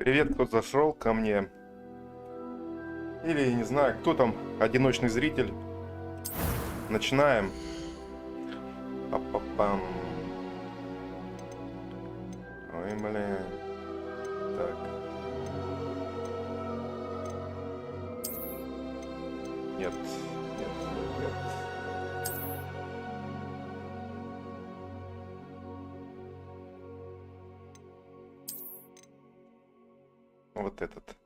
Привет, кто зашел ко мне. Или, не знаю, кто там, одиночный зритель. Начинаем. Па-па-пам. Ой, блин. Так. Нет, нет, нет. Вот этот.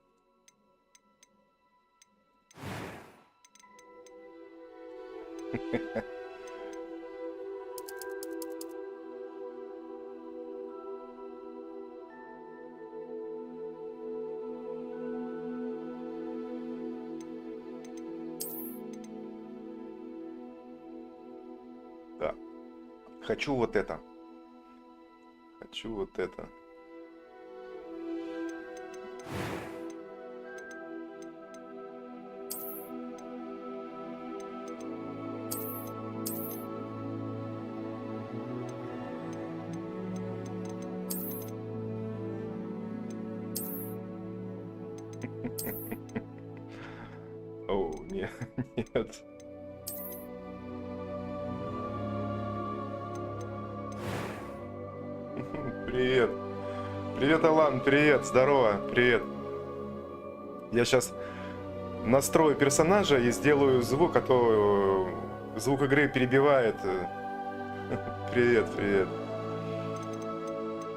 Да. Хочу вот это. Хочу вот это. О, нет, нет. Привет. Привет, Алан, привет, здорово, привет. Я сейчас настрою персонажа и сделаю звук, а то звук игры перебивает. Привет, привет.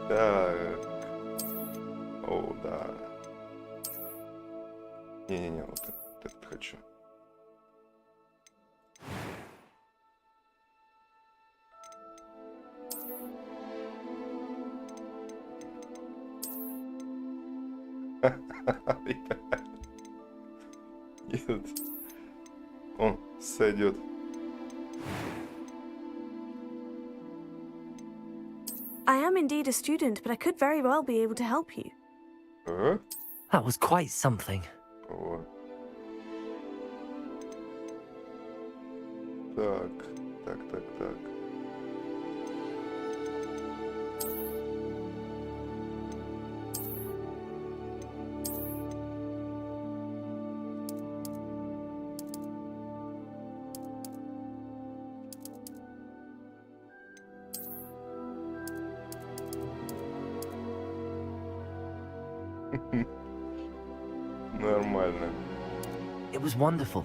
Так. О, да. Не-не-не, вот этот хочу. Этот. Он сойдет. I am indeed a student, but I could very well be able to help you. That was quite something. О. Так, так, так, так. Нормально. It was wonderful.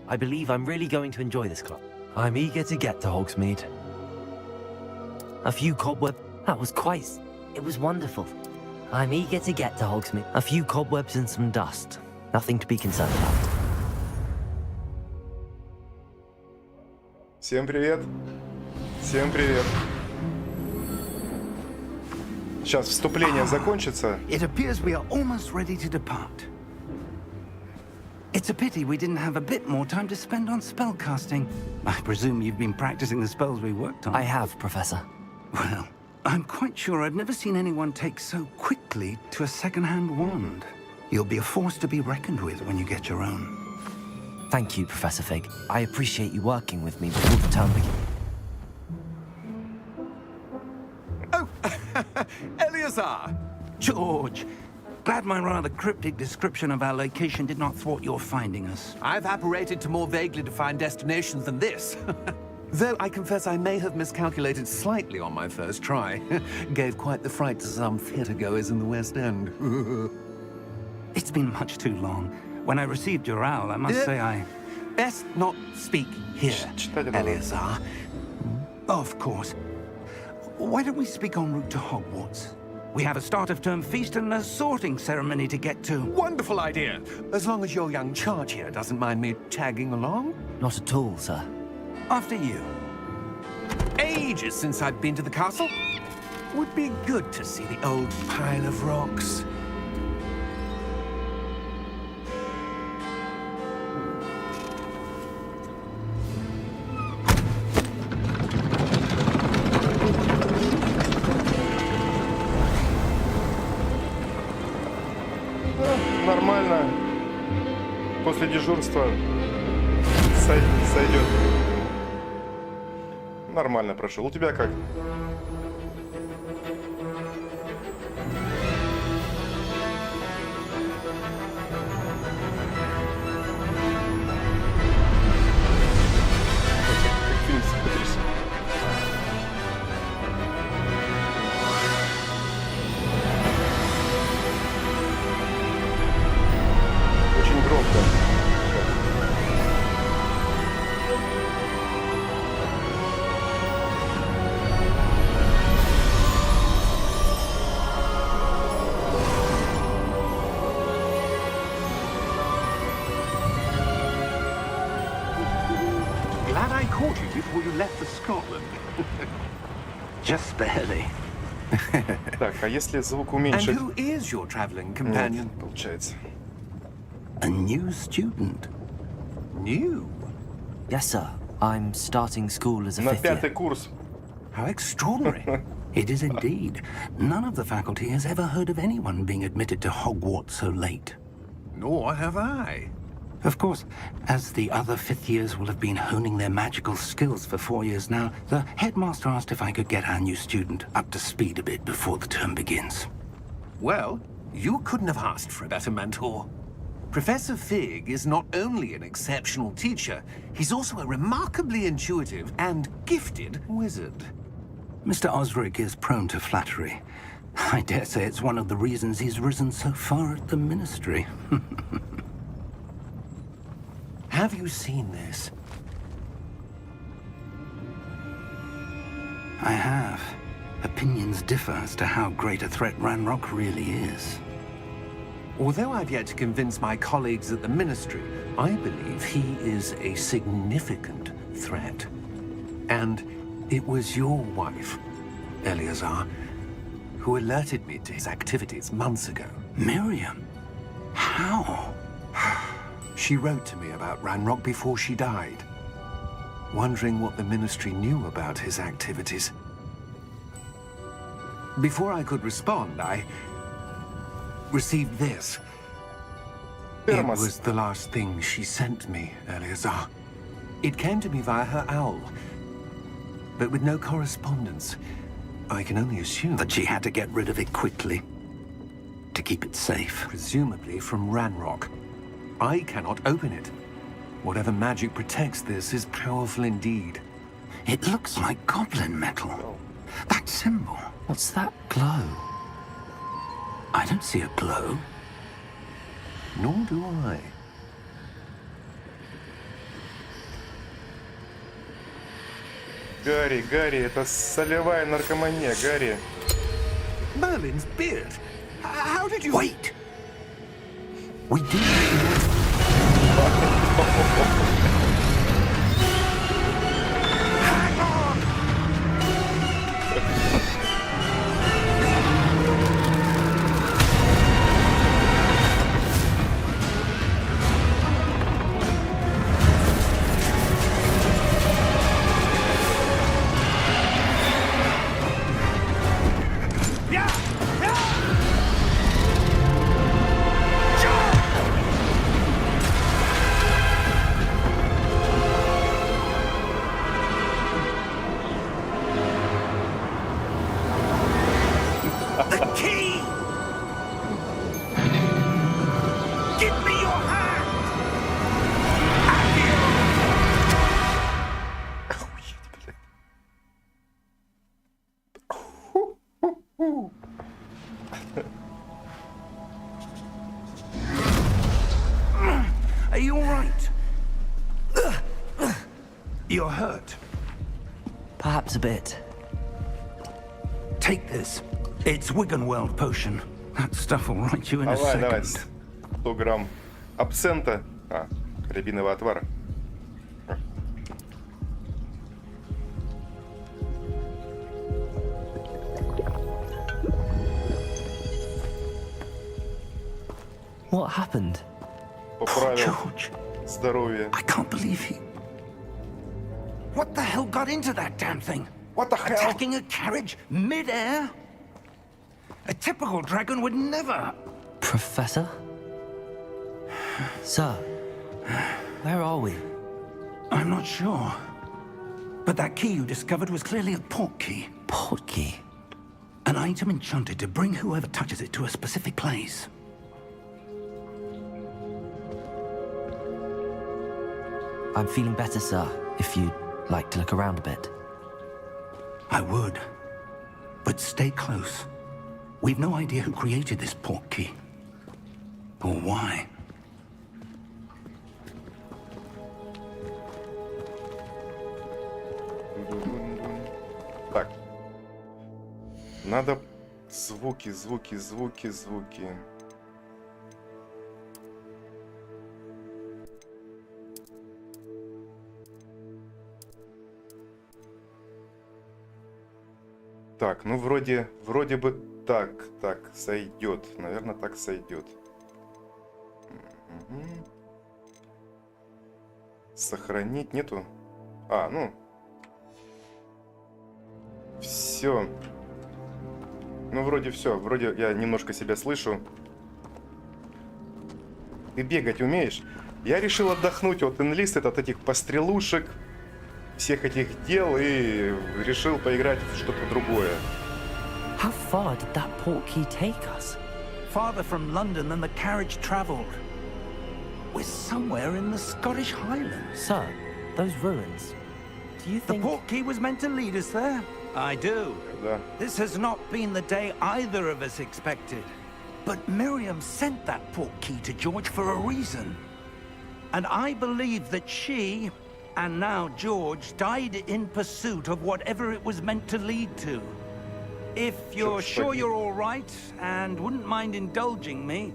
I believe I'm really going to enjoy this club. I'm eager to get to Hogsmeade. A few cobwebs. That was quite... It was wonderful. I'm eager to get to Hogsmeade. A few cobwebs and some dust. Nothing to be concerned about. Всем привет. Всем привет. Сейчас вступление закончится. It appears we are almost ready to depart. It's a pity we didn't have a bit more time to spend on spellcasting. I presume you've been practicing the spells we worked on. I have, Professor. Well, I'm quite sure I've never seen anyone take so quickly to a second-hand wand. You'll be a force to be reckoned with when you get your own. Thank you, Professor Fig. I appreciate you working with me before the term begins. Oh, Eleazar! George, glad my rather cryptic description of our location did not thwart your finding us. I've apparated to more vaguely defined destinations than this. Though I confess I may have miscalculated slightly on my first try. Gave quite the fright to some theatre-goers in the West End. It's been much too long. When I received your owl, I must say I... Best not speak here, Eleazar. Of course. Why don't we speak en route to Hogwarts? We have a start-of-term feast and a sorting ceremony to get to. Wonderful idea! As long as your young charge here doesn't mind me tagging along. Not at all, sir. After you. Ages since I've been to the castle. Would be good to see the old pile of rocks. Нормально. После дежурства сойдет. Нормально прошел. У тебя как? Scotland. Just barely. Так, а если звук And уменьшить? who is your traveling companion? Нет, получается. A new student. New? Yes, sir. I'm starting school as a На fifth year. 5-й курс. How extraordinary. It is indeed. None of the faculty has ever heard of anyone being admitted to Hogwarts so late. Nor have I. Of course, as the other fifth years will have been honing their magical skills for 4 years now, the headmaster asked if I could get our new student up to speed a bit before the term begins. Well, you couldn't have asked for a better mentor. Professor Fig is not only an exceptional teacher, he's also a remarkably intuitive and gifted wizard. Mr. Osric is prone to flattery. I dare say it's one of the reasons he's risen so far at the ministry. Have you seen this? I have. Opinions differ as to how great a threat Ranrock really is. Although I've yet to convince my colleagues at the Ministry, I believe he is a significant threat. And it was your wife, Eleazar, who alerted me to his activities months ago. Miriam? How? She wrote to me about Ranrock before she died, wondering what the Ministry knew about his activities. Before I could respond, I received this. It МЕМАС. was the last thing she sent me, Eleazar. It came to me via her owl, but with no correspondence. I can only assume That she had to get rid of it quickly. To keep it safe. presumably from Ranrock. I cannot open it. Whatever magic protects this is powerful indeed. It looks like goblin metal. That symbol. What's that glow? I don't see a glow. Nor do I. Гарри, Гарри, это солевая наркомания, Гарри. Merlin's beard. How did you... Wait! We did. Hang on! The key! Give me your hand! Are you all right? You're hurt. Perhaps a bit. Take this. It's Wiggenweld potion. That stuff will right you in a Давай, давай. second. 100 грамм абсента. Рябинового отвара. What happened? Поправил George, здоровье. I can't believe he... What the hell got into that damn thing? What the hell? Attacking a carriage mid-air? A typical dragon would never... Professor? Sir, where are we? I'm not sure. But that key you discovered was clearly a port key. Port key. An item enchanted to bring whoever touches it to a specific place. I'm feeling better, sir, if you'd like to look around a bit. I would. But stay close. We've no idea who created this port key. Or why. Так. Надо звуки. Так, ну вроде бы так сойдет. Наверное, так сойдет. Сохранить нету. А, ну. Все. Ну, вроде все. Вроде я немножко себя слышу. Ты бегать умеешь? Я решил отдохнуть от энлист, от этих пострелушек, всех этих дел, и решил поиграть в что-то другое. How far did that portkey take us? Farther from London than the carriage travelled. We're somewhere in the Scottish Highlands. Sir, those ruins. Do you The think... portkey was meant to lead us there? I do. Да. This has not been the day either of us expected. But Miriam sent that portkey to George for a reason. And I believe that she, and now George, died in pursuit of whatever it was meant to lead to. If you're sure you're all right and wouldn't mind indulging me,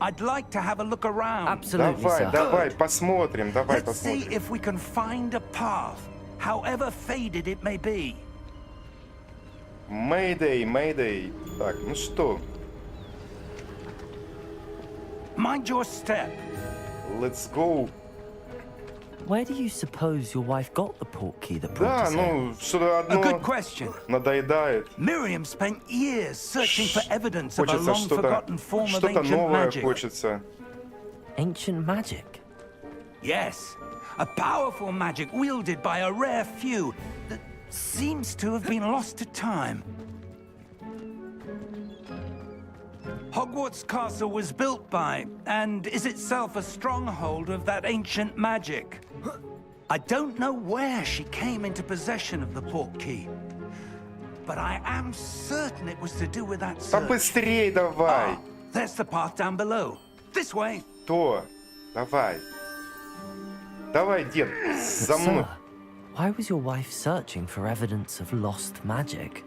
I'd like to have a look around. Absolutely, Давай, sir. давай, посмотрим, давай Let's see посмотрим. if we can find a path, however faded it may be. Mayday, Mayday. Так, ну что, Mind your step. let's go. Where do you suppose your wife got the portkey that brought Да, us here? ну, что-то A good одно question. надоедает. Miriam spent years searching for evidence of a Хочется long-forgotten form of что-то ancient новое magic. хочется. Ancient magic? Yes, a powerful magic wielded by a rare few that seems to have been lost to time. Hogwarts Castle was built by, and is itself a stronghold of that ancient magic. I don't know where she came into possession of the portkey, but I am certain it was to do with that search. Побыстрей давай. Ah, there's the path down below. This way. То, давай. Давай, дед, за мной. Sir, why was your wife searching for evidence of lost magic?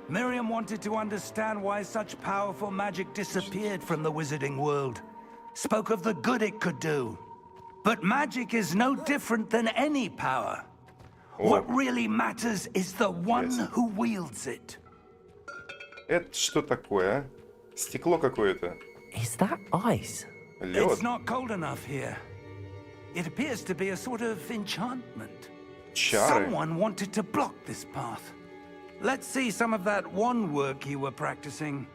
Miriam wanted to understand why such powerful magic disappeared from the wizarding world. Spoke of the good it could do. But magic is no different than any power. What really matters is the one who wields it. Это что такое, а? Стекло какое-то. Is that ice? Лед. It's not cold enough here. It appears to be a sort of enchantment. Чары. Someone wanted to block this path. Let's see some of that one work you were practicing.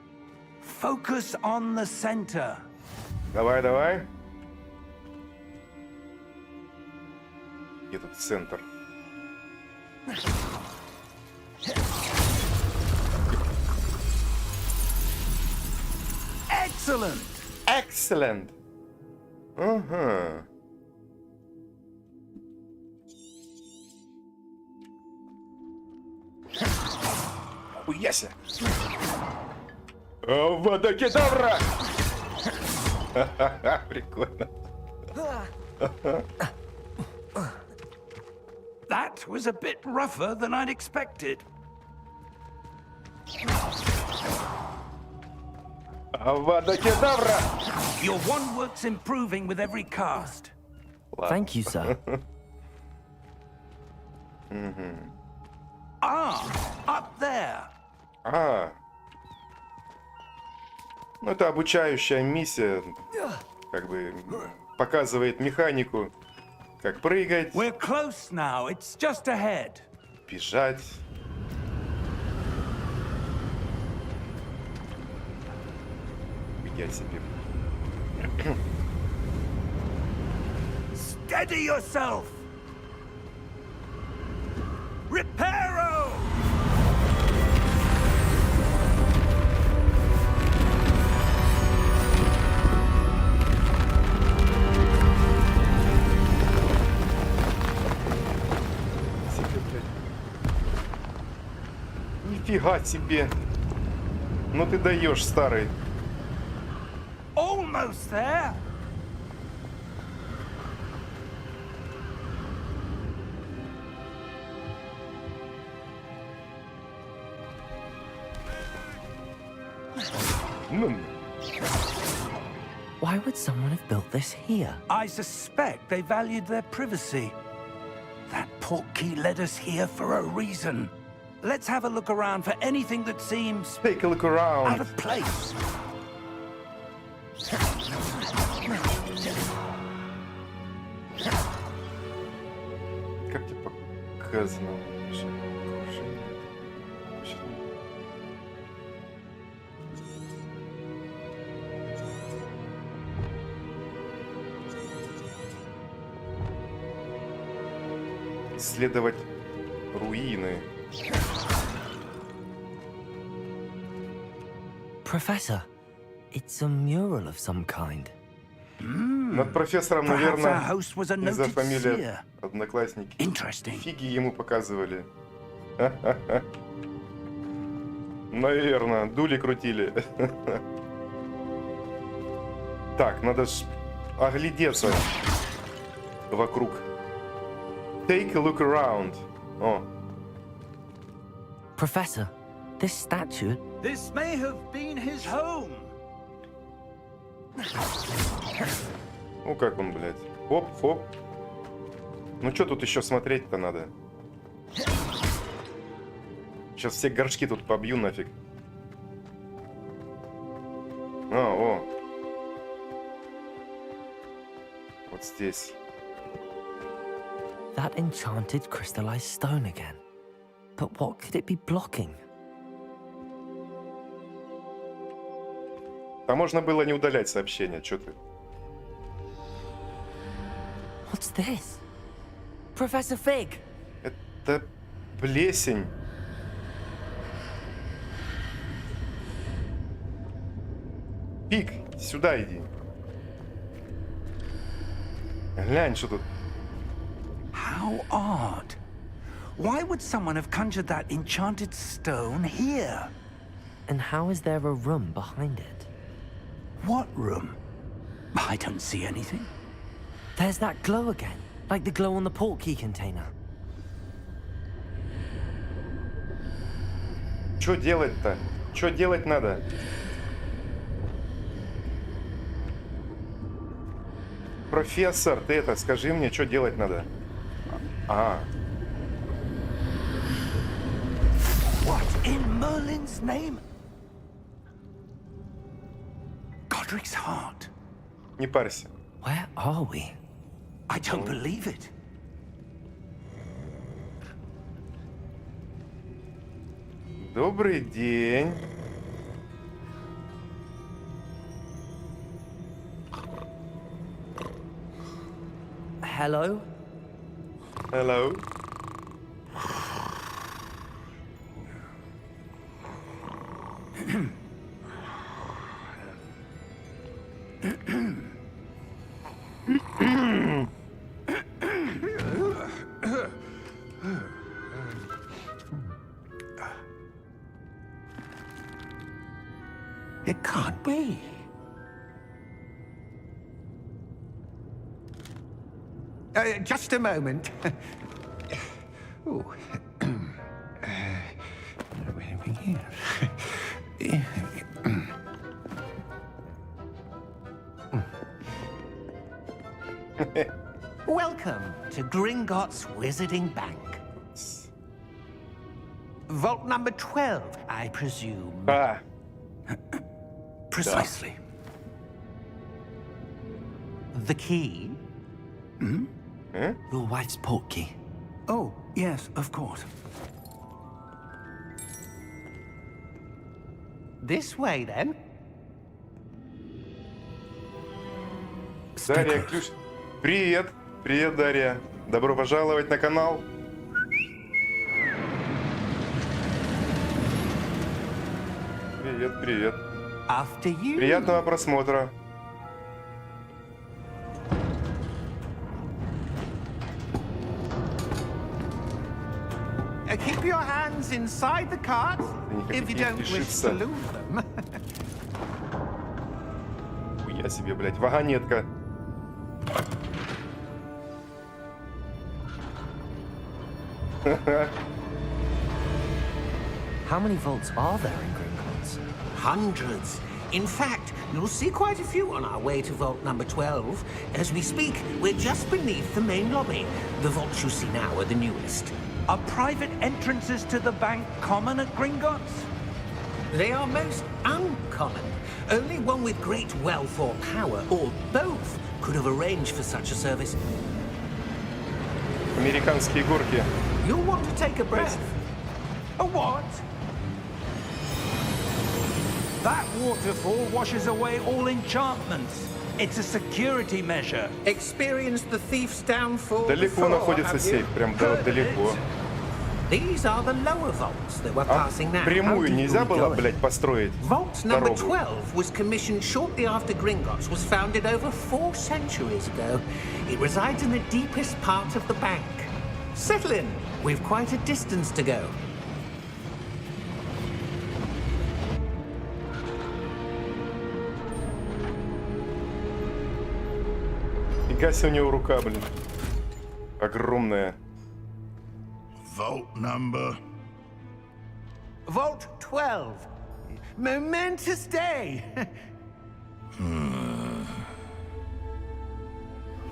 Focus on the center. Давай, давай. Где тут центр? Excellent! Excellent. Ага. Хуяся. Авада кедавра! Ха-ха-ха, прикольно. That was a bit rougher than I'd expected. Авада кедавра! Your one work's improving with every cast. Thank you, sir. Ah, up there. А. Ну, это обучающая миссия. Как бы показывает механику, как прыгать, We're close now. It's just ahead. бежать. Я себе. Steady yourself. Reparo! Себе, блядь. Нифига себе. Ну ты даешь, старый. Almost there. Ну, Why would someone have built this here? I suspect they valued their privacy. That portkey led us here for a reason. let's have a look around for anything that seems Take a look out around. of place. Как тебе показано? Исследовать руины. Professor, it's a mural of some kind. Над профессором, Perhaps our наверное, host was a из-за noted фамилии seer. одноклассники. Interesting. Фиги ему показывали. Наверное, дули крутили. Так, надо ж оглядеться вокруг. Take a look around. О, Professor, this statue. This may have been his home. ну как он, блядь. Хоп, хоп. Ну что тут еще смотреть-то надо? Сейчас все горшки тут побью нафиг. О. Вот здесь. That enchanted crystallized stone again. But what could it be blocking? А можно было не удалять сообщение, что ты? What's this? Professor Fig! Это плесень. Пик, сюда иди. Глянь, что тут. How odd. Why would someone have conjured that enchanted stone here? And how is there a room behind it? What room? I don't see anything. There's that glow again, like the glow on the portkey container. Что делать-то? Что делать надо? Профессор, ты это, скажи мне, что делать надо? А, What in Merlin's name? Godric's heart. не парься. Where are we? I don't believe it. Добрый день. Hello? Hello. It can't be. Just a moment. Ooh. Welcome to Gringotts Wizarding Bank. Vault number 12, I presume. А, Precisely. The key? Your wife's portkey. Oh, yes, of course. This way, then. Дарья Ключ. Привет. Привет, Дарья. Добро пожаловать на канал. Привет, привет. After you. Приятного просмотра. Keep your hands inside the cart не if you хотите don't wish лишиться. to lose them. Хуя себе, блядь, вагонетка. How many vaults are there in Gringotts? Hundreds. In fact, you'll see quite a few on our way to vault number 12. As we speak, we're just beneath the main lobby. The vaults you see now are the newest. Are private entrances to the bank common at Gringotts? They are most uncommon. Only one with great wealth or power, or both, could have arranged for such a service. Американские горки. You'll want to take a breath. A what? That waterfall washes away all enchantments. It's a security measure. Experienced the thief's downfall Далеко before, находится have you? сейф, прям далеко. These are the lower vaults that we're А passing now. прямую нельзя было, блядь, построить Vault number дорогу? 12 was commissioned shortly after Gringotts was founded over 4 centuries ago. It resides in the deepest part of the bank. Settle in. We've quite a distance to go. Фига себе у него рука, блин. Огромная. Vault number. Vault 12. Momentous day.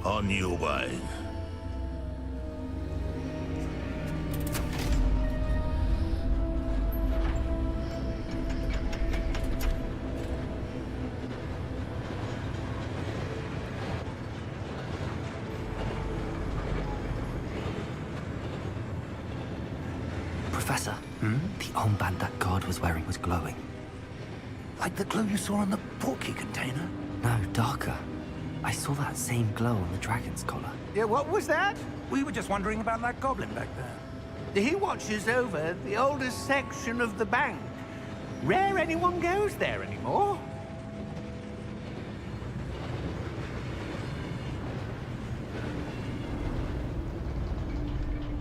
On your way. Professor, the armband that guard was wearing was glowing. Like the glow you saw on the portkey container? No, darker. I saw that same glow on the dragon's collar. Yeah, what was that? We were just wondering about that goblin back there. He watches over the oldest section of the bank. Rare anyone goes there anymore.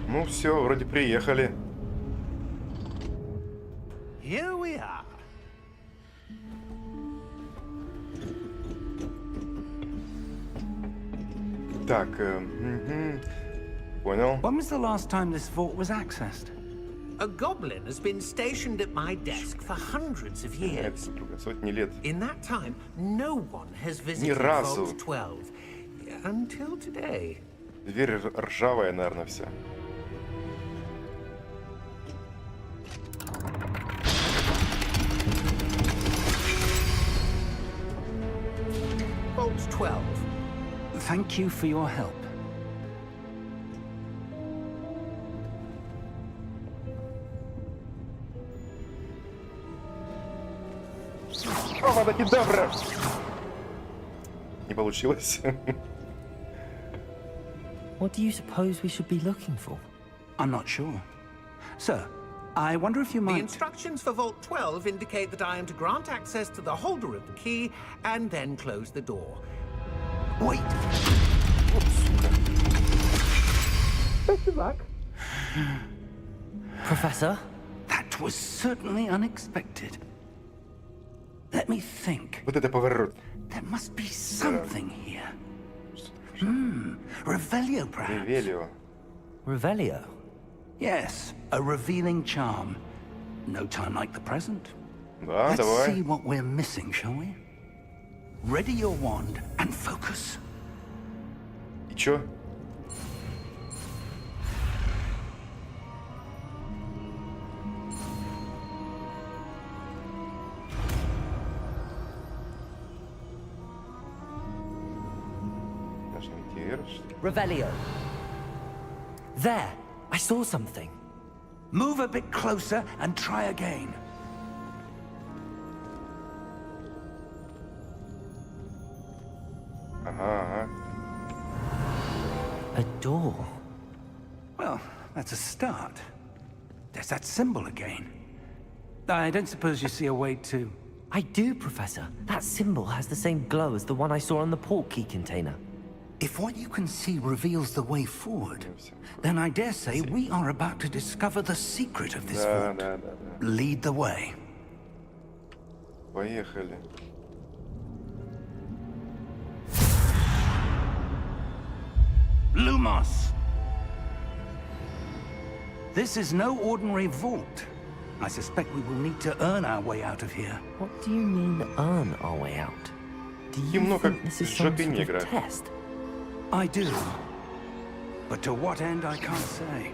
Ну все, вроде приехали. Here we are. Так, понял. When was the last time this vault was accessed? A goblin has been stationed at my desk for hundreds of Это, years. сука, сотни лет. In that time, no one has visited разу. Vault 12 until today. Дверь ржавая, наверное, вся. Vault 12. Thank you for your help. Авада-кедавра! Не получилось. What do you suppose we should be looking for? I'm not sure. Sir, I wonder if you The might... instructions for Vault 12 indicate that I am to grant access to the holder of the key and then close the door. Wait! Professor? That was certainly unexpected. Let me think. Вот это поворот. There must be something here. Revelio, perhaps? Ревелио. Revelio? Yes, a revealing charm. No time like the present. Да, Let's see давай. what we're missing, shall we? Ready your wand and focus. И чё? Нажмите R, что ли? Revelio. There! I saw something. Move a bit closer and try again. Ага, ага. A door. Well, that's a start. There's that symbol again. I don't suppose you see a way to... I do, Professor. That symbol has the same glow as the one I saw on the portkey container. If what you can see reveals the way forward, then I dare say we are about to discover the secret of this Да, vault. да, да, да. Lead the way. Поехали. Lumos! This is no ordinary vault. I suspect we will need to earn our way out of here. What do you mean, earn our way out? Do you Темно, как think this is в some жопе sort негра. of test? I do. But to what end, I can't say.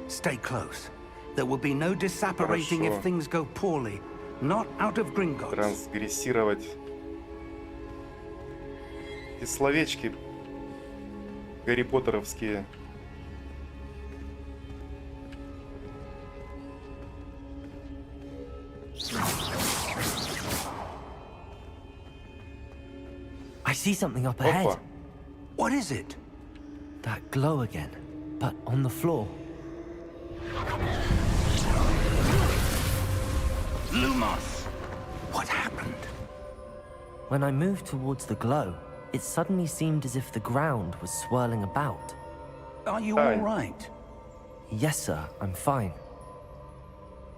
Stay close. There will be no disapparating if Хорошо. things go poorly. Not out of Gringotts. Трансгрессировать. Эти словечки Гарри Поттеровские. I see something up ahead. Опа. What is it? That glow again, but on the floor. Lumos! What happened? When I moved towards the glow, it suddenly seemed as if the ground was swirling about. Are you Fine. all right? Yes, sir, I'm fine.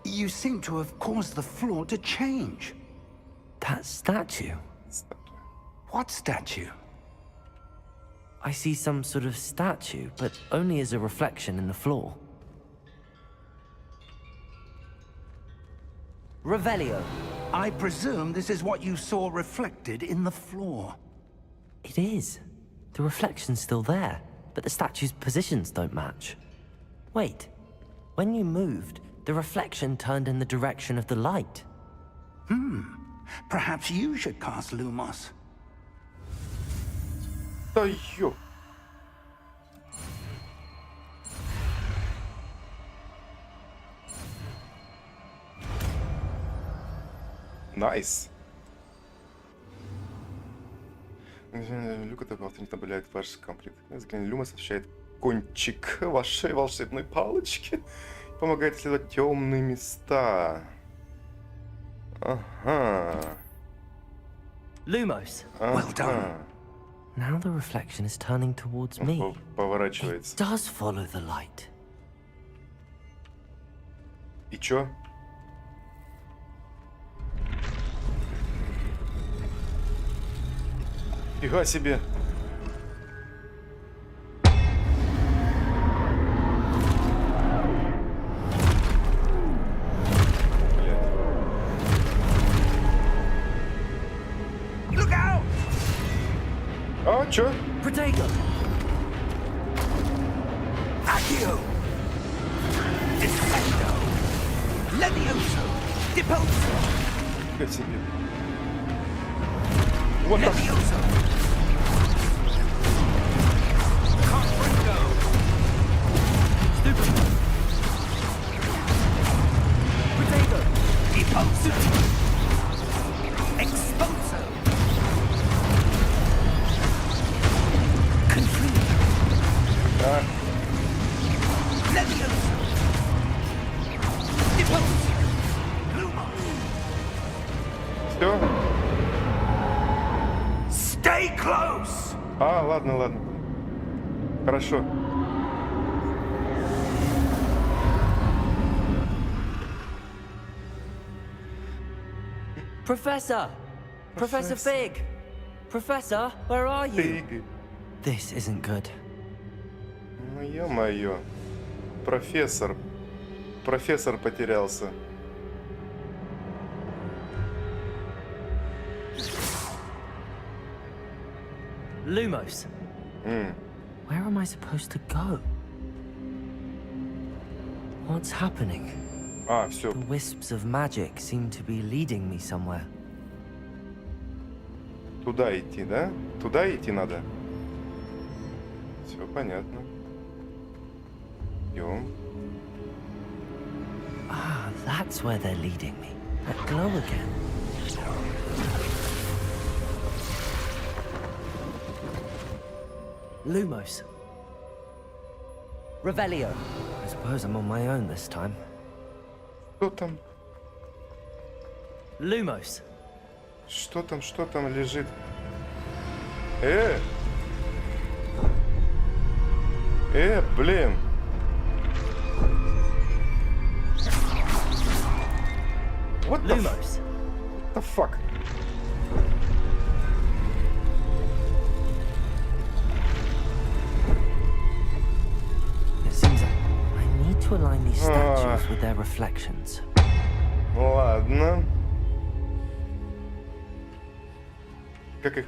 You seem to have caused the floor to change. That statue. What statue? I see some sort of statue, but only as a reflection in the floor. Revelio. I presume this is what you saw reflected in the floor. It is. The reflection's still there, but the statue's positions don't match. Wait. When you moved, the reflection turned in the direction of the light. Perhaps you should cast Lumos. Да ё. Найс. Люк это автор не добавляет ваш комплект. Заклинание Люмос освещает кончик вашей волшебной палочки. Помогает исследовать темные места. Ага. Lumos. Well done. Now the reflection is turning towards me. It Поворачивается. does follow the light. И чё? Фига себе. Look out! А, чё? Protego! Accio! Descendo! Levioso! Deposo! Фига себе. Вот так. Levioso! Confringo! Stupid! Protego! Deposo! Exposo! Confringo! А, Levioso! Deposo! Lumos! всё? Stay close! А, ладно, ладно. Хорошо. Professor! Professor Fig! Professor, where are you? Ты... This isn't good. Ну, ё-моё. Профессор. Профессор потерялся. Lumos. Where am I supposed to go? What's happening? А, все. The wisps of magic seem to be leading me somewhere. Туда идти, да? Туда идти надо. Все понятно. Идем. Ah, that's where they're leading me. That glow again. Lumos. Revelio. I suppose I'm on my own this time. Что там? Lumos. Что там лежит? Блин. What the Lumos. What the fuck? It seems like I need to align these statues with their reflections. Ладно. Как их?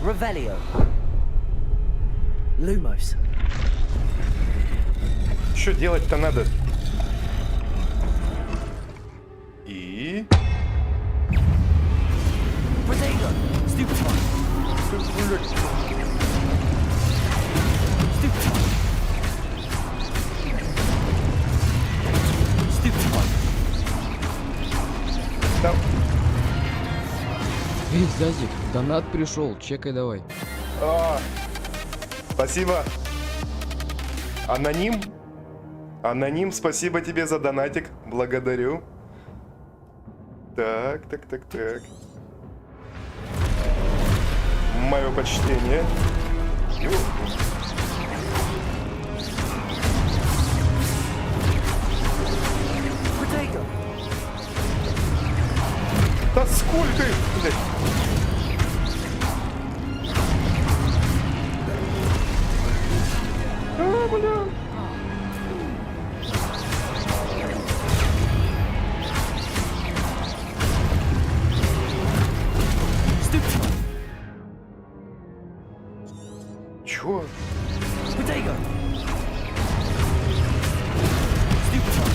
Revelio. Lumos. Что делать-то надо? И... Potato. Stupid one. Stupid one. Stupid one. Там... Эй, Зазик, донат пришел, чекай давай. Спасибо. Аноним? Аноним, спасибо тебе за донатик. Благодарю. Так. Мое почтение. Potato. Да сколько их, блядь? Бля. Чё? Potato. Stupid one.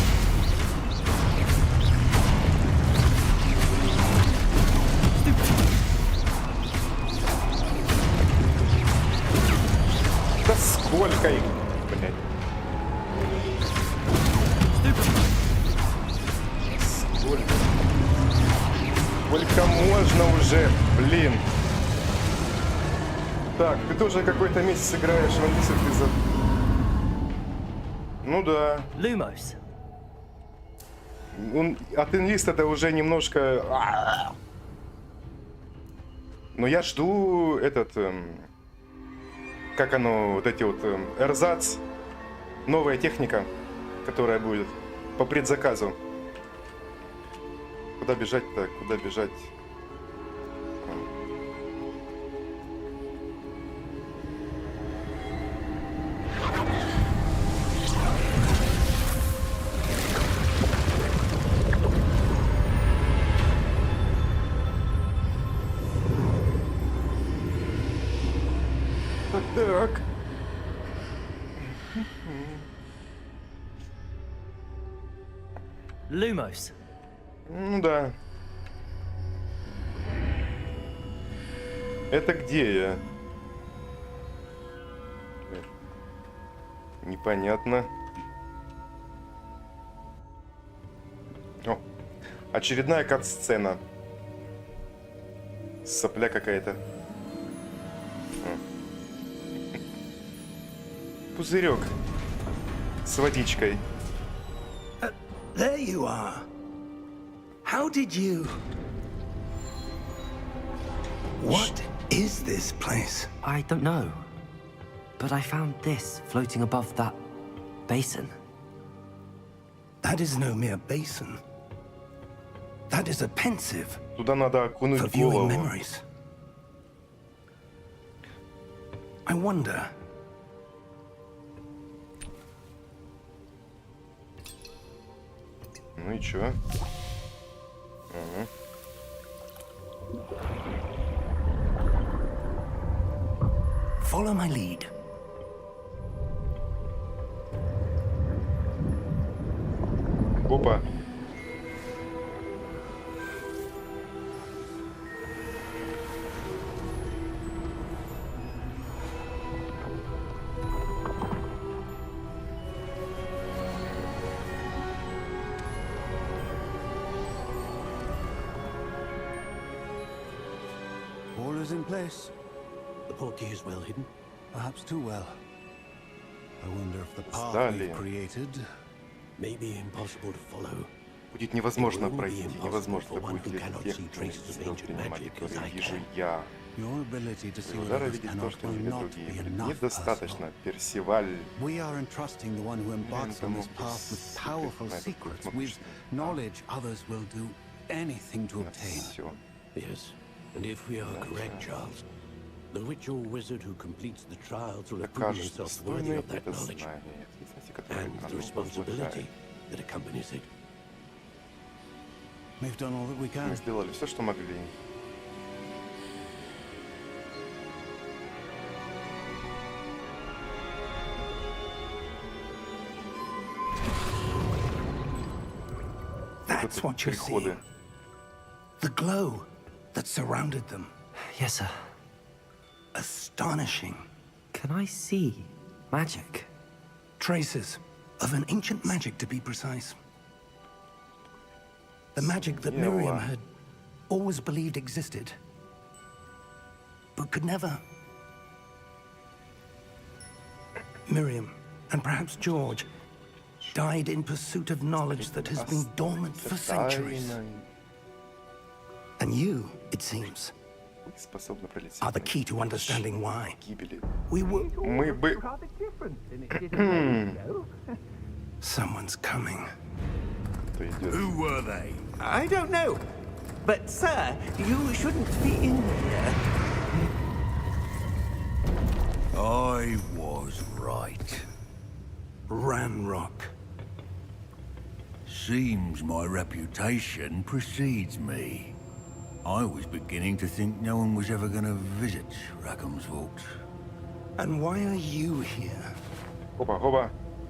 Stupid one. Да сколько их, блядь? Сколько можно уже, блин? Так, ты тоже какой-то месяц играешь в английский язык. Ну да. Lumos. От инлиста это уже немножко... Но я жду этот... как оно, вот эти вот... эрзац. Новая техника, которая будет по предзаказу. Куда бежать-то? Куда бежать? Так. Lumos. Ну да. Это где я? Непонятно. О, очередная кат-сцена. Сопля какая-то. Пузырек с водичкой. There you are. How did you... What is this place? I don't know. But I found this floating above that basin. That is no mere basin. That is a pensive Туда надо for окунуть viewing голову. memories. I wonder... Ну и чё? Follow my lead. Опа. All is in place. The portkey is well hidden. Perhaps too well. I wonder if the path Далее. we've created may be impossible to follow. Будет невозможно пройти, невозможно будет для тех, кто не сумел принимать, которые вижу я. Your ability to see what Удара others видеть то, cannot что will не видят not другие. be enough, Недостаточно, Percival. Персиваль. We are entrusting the one who embarks on this path with powerful secrets, with knowledge others will do anything to obtain. Все. Yes, and if we are correct, Charles, the ritual wizard who completes the trials will have proven Окажется himself worthy достойной of that это knowledge знание, ответственности, которое and the оно responsibility возлагает. that accompanies it. We've done all that we can. Мы сделали все, что могли. That's what you see. переходы. The glow that surrounded them. Yes, sir. Astonishing. Can I see magic? Traces of an ancient magic, to be precise. The magic that Miriam had always believed existed, but could never. Miriam, and perhaps George, died in pursuit of knowledge that has been dormant for centuries. And you, it seems, are the key to understanding why. We were... Someone's coming. Who were they? I don't know. But, sir, you shouldn't be in here. I was right. Ranrock. Seems my reputation precedes me. I was beginning to think no one was ever gonna visit Rackham's vault. And why are you here? Опа, опа.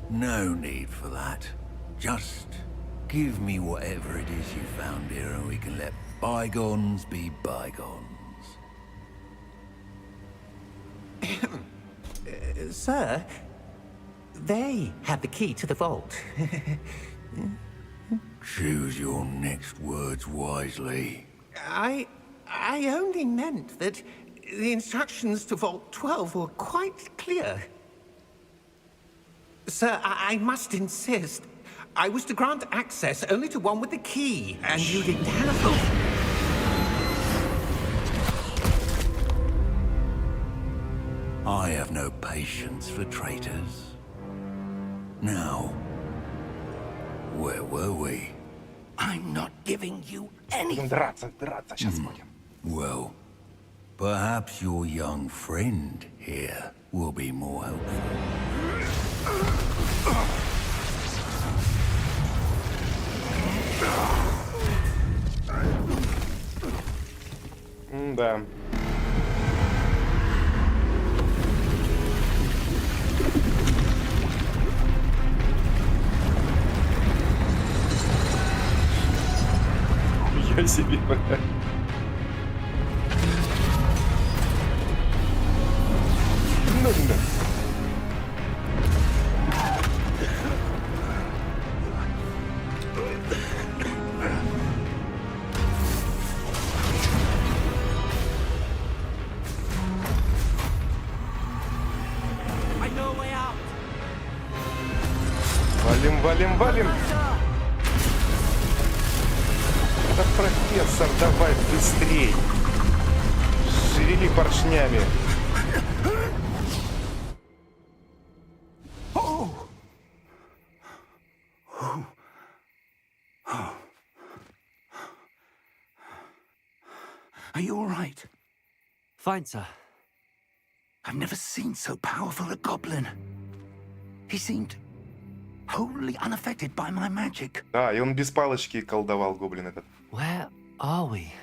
No need for that. Just give me whatever it is you found here and we can let bygones be bygones. Sir, they have the key to the vault. Choose your next words wisely. I only meant that the instructions to Vault 12 were quite clear. Sir, I must insist. I was to grant access only to one with the key, and you didn't have... I have no patience for traitors. Now, where were we? I'm not giving you anything. Драться, сейчас будем. Well, perhaps your young friend here will be more helpful. Да. Я себе. Ну да. Валим, валим, валим! Да, профессор, давай быстрей! Шевели поршнями! Are you all right? Fine, sir. I've never seen so powerful a goblin. He seemed wholly unaffected by my magic. Да, и он без палочки колдовал, гоблин этот. Where are we?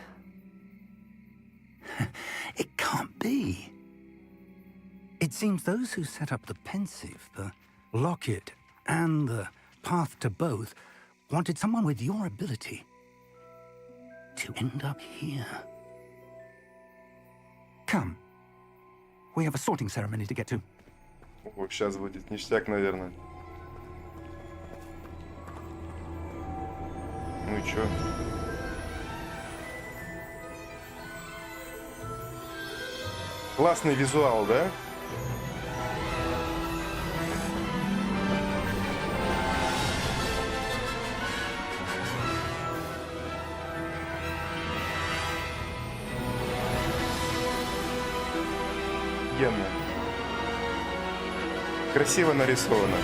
It can't be. It seems those who set up the pensive, the locket, and the path to both wanted someone with your ability to end up here. Come. We have a sorting ceremony to get to. О, сейчас будет ништяк, наверное. Ну и чё? Классный визуал, да? Офигенно. Красиво нарисовано.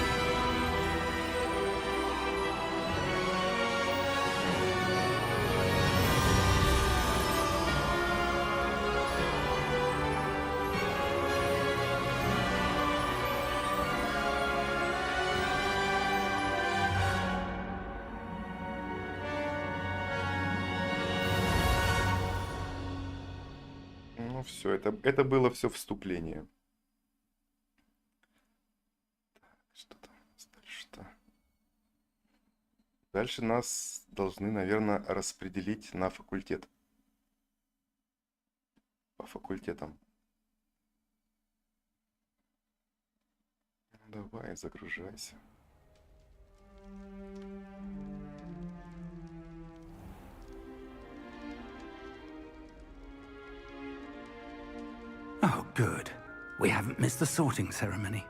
Ну все, это было все вступление. Что там у нас дальше-то? Дальше нас должны, наверное, распределить на факультет. По факультетам. Давай, загружайся. Oh, good. We haven't missed the sorting ceremony.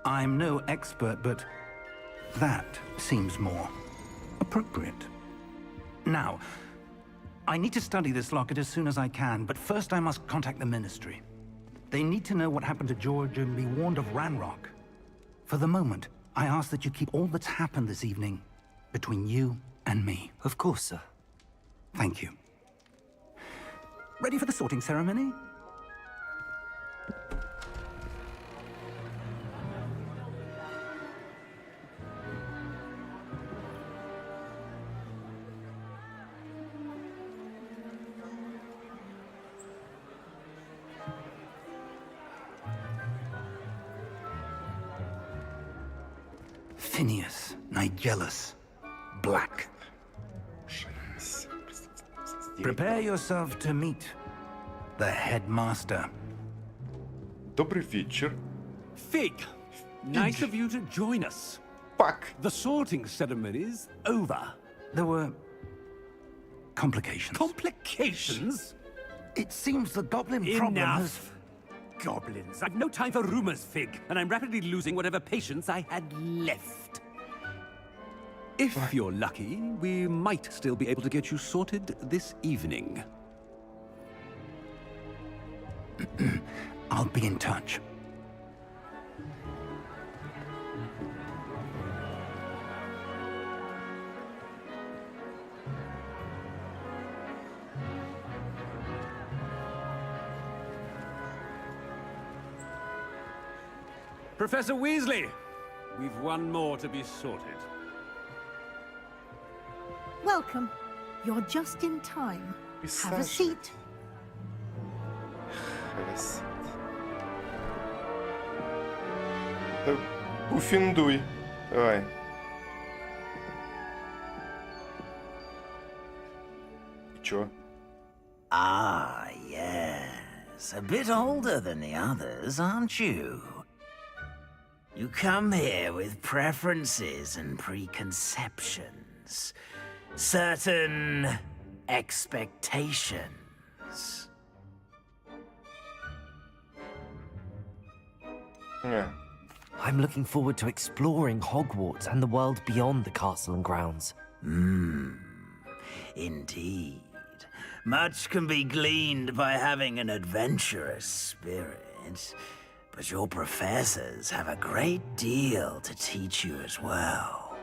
I'm no expert, but that seems more appropriate. Now, I need to study this locket as soon as I can, but first I must contact the Ministry. They need to know what happened to George and be warned of Ranrock. For the moment, I ask that you keep all that's happened this evening between you and me. Of course, sir. Thank you. Ready for the sorting ceremony? Phineas, Nigellus, Black. Prepare yourself to meet the headmaster. Добрый вечер. Fig, nice of you to join us. Fuck. The sorting ceremony's over. There were complications. Complications? It seems the goblin problem has... Enough. Goblins. I've no time for rumors, Fig, and I'm rapidly losing whatever patience I had left. If you're lucky, we might still be able to get you sorted this evening. I'll be in touch. Professor Weasley, we've one more to be sorted. Welcome. You're just in time. Have a seat. Пуфиндуй. Давай. И чё? Ah, yes. A bit older than the others, aren't you? You come here with preferences and preconceptions. Certain expectations. Yeah. I'm looking forward to exploring Hogwarts and the world beyond the castle and grounds. Indeed. Much can be gleaned by having an adventurous spirit, but your professors have a great deal to teach you as well.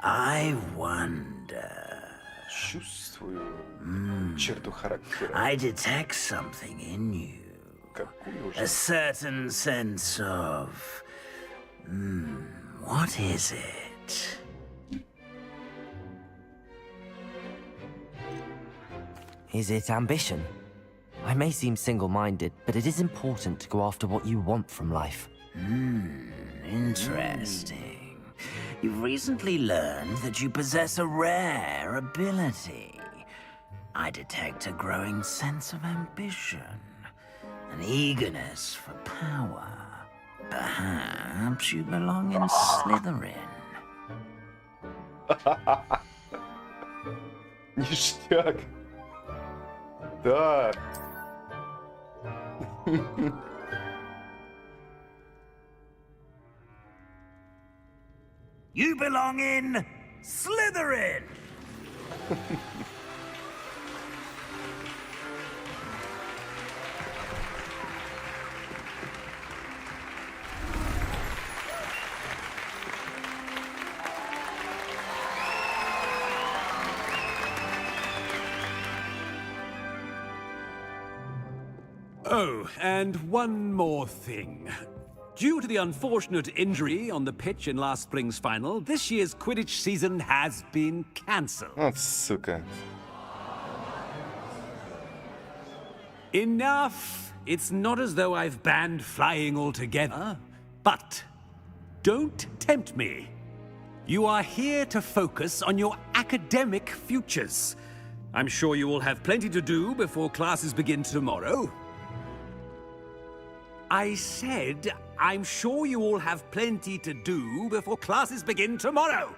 I wonder... Чувствую черту характера. I detect something in you. A certain sense of... what is it? Is it ambition? I may seem single-minded, but it is important to go after what you want from life. Interesting. You've recently learned that you possess a rare ability. I detect a growing sense of ambition, an eagerness for power. Perhaps you belong in Slytherin. Ништяк. Да. You belong in Slytherin! Oh, and one more thing. Due to the unfortunate injury on the pitch in last spring's final, this year's Quidditch season has been cancelled. Вот сука. Enough! It's not as though I've banned flying altogether, but don't tempt me. You are here to focus on your academic futures. I'm sure you will have plenty to do before classes begin tomorrow. I said, I'm sure you all have plenty to do before classes begin tomorrow.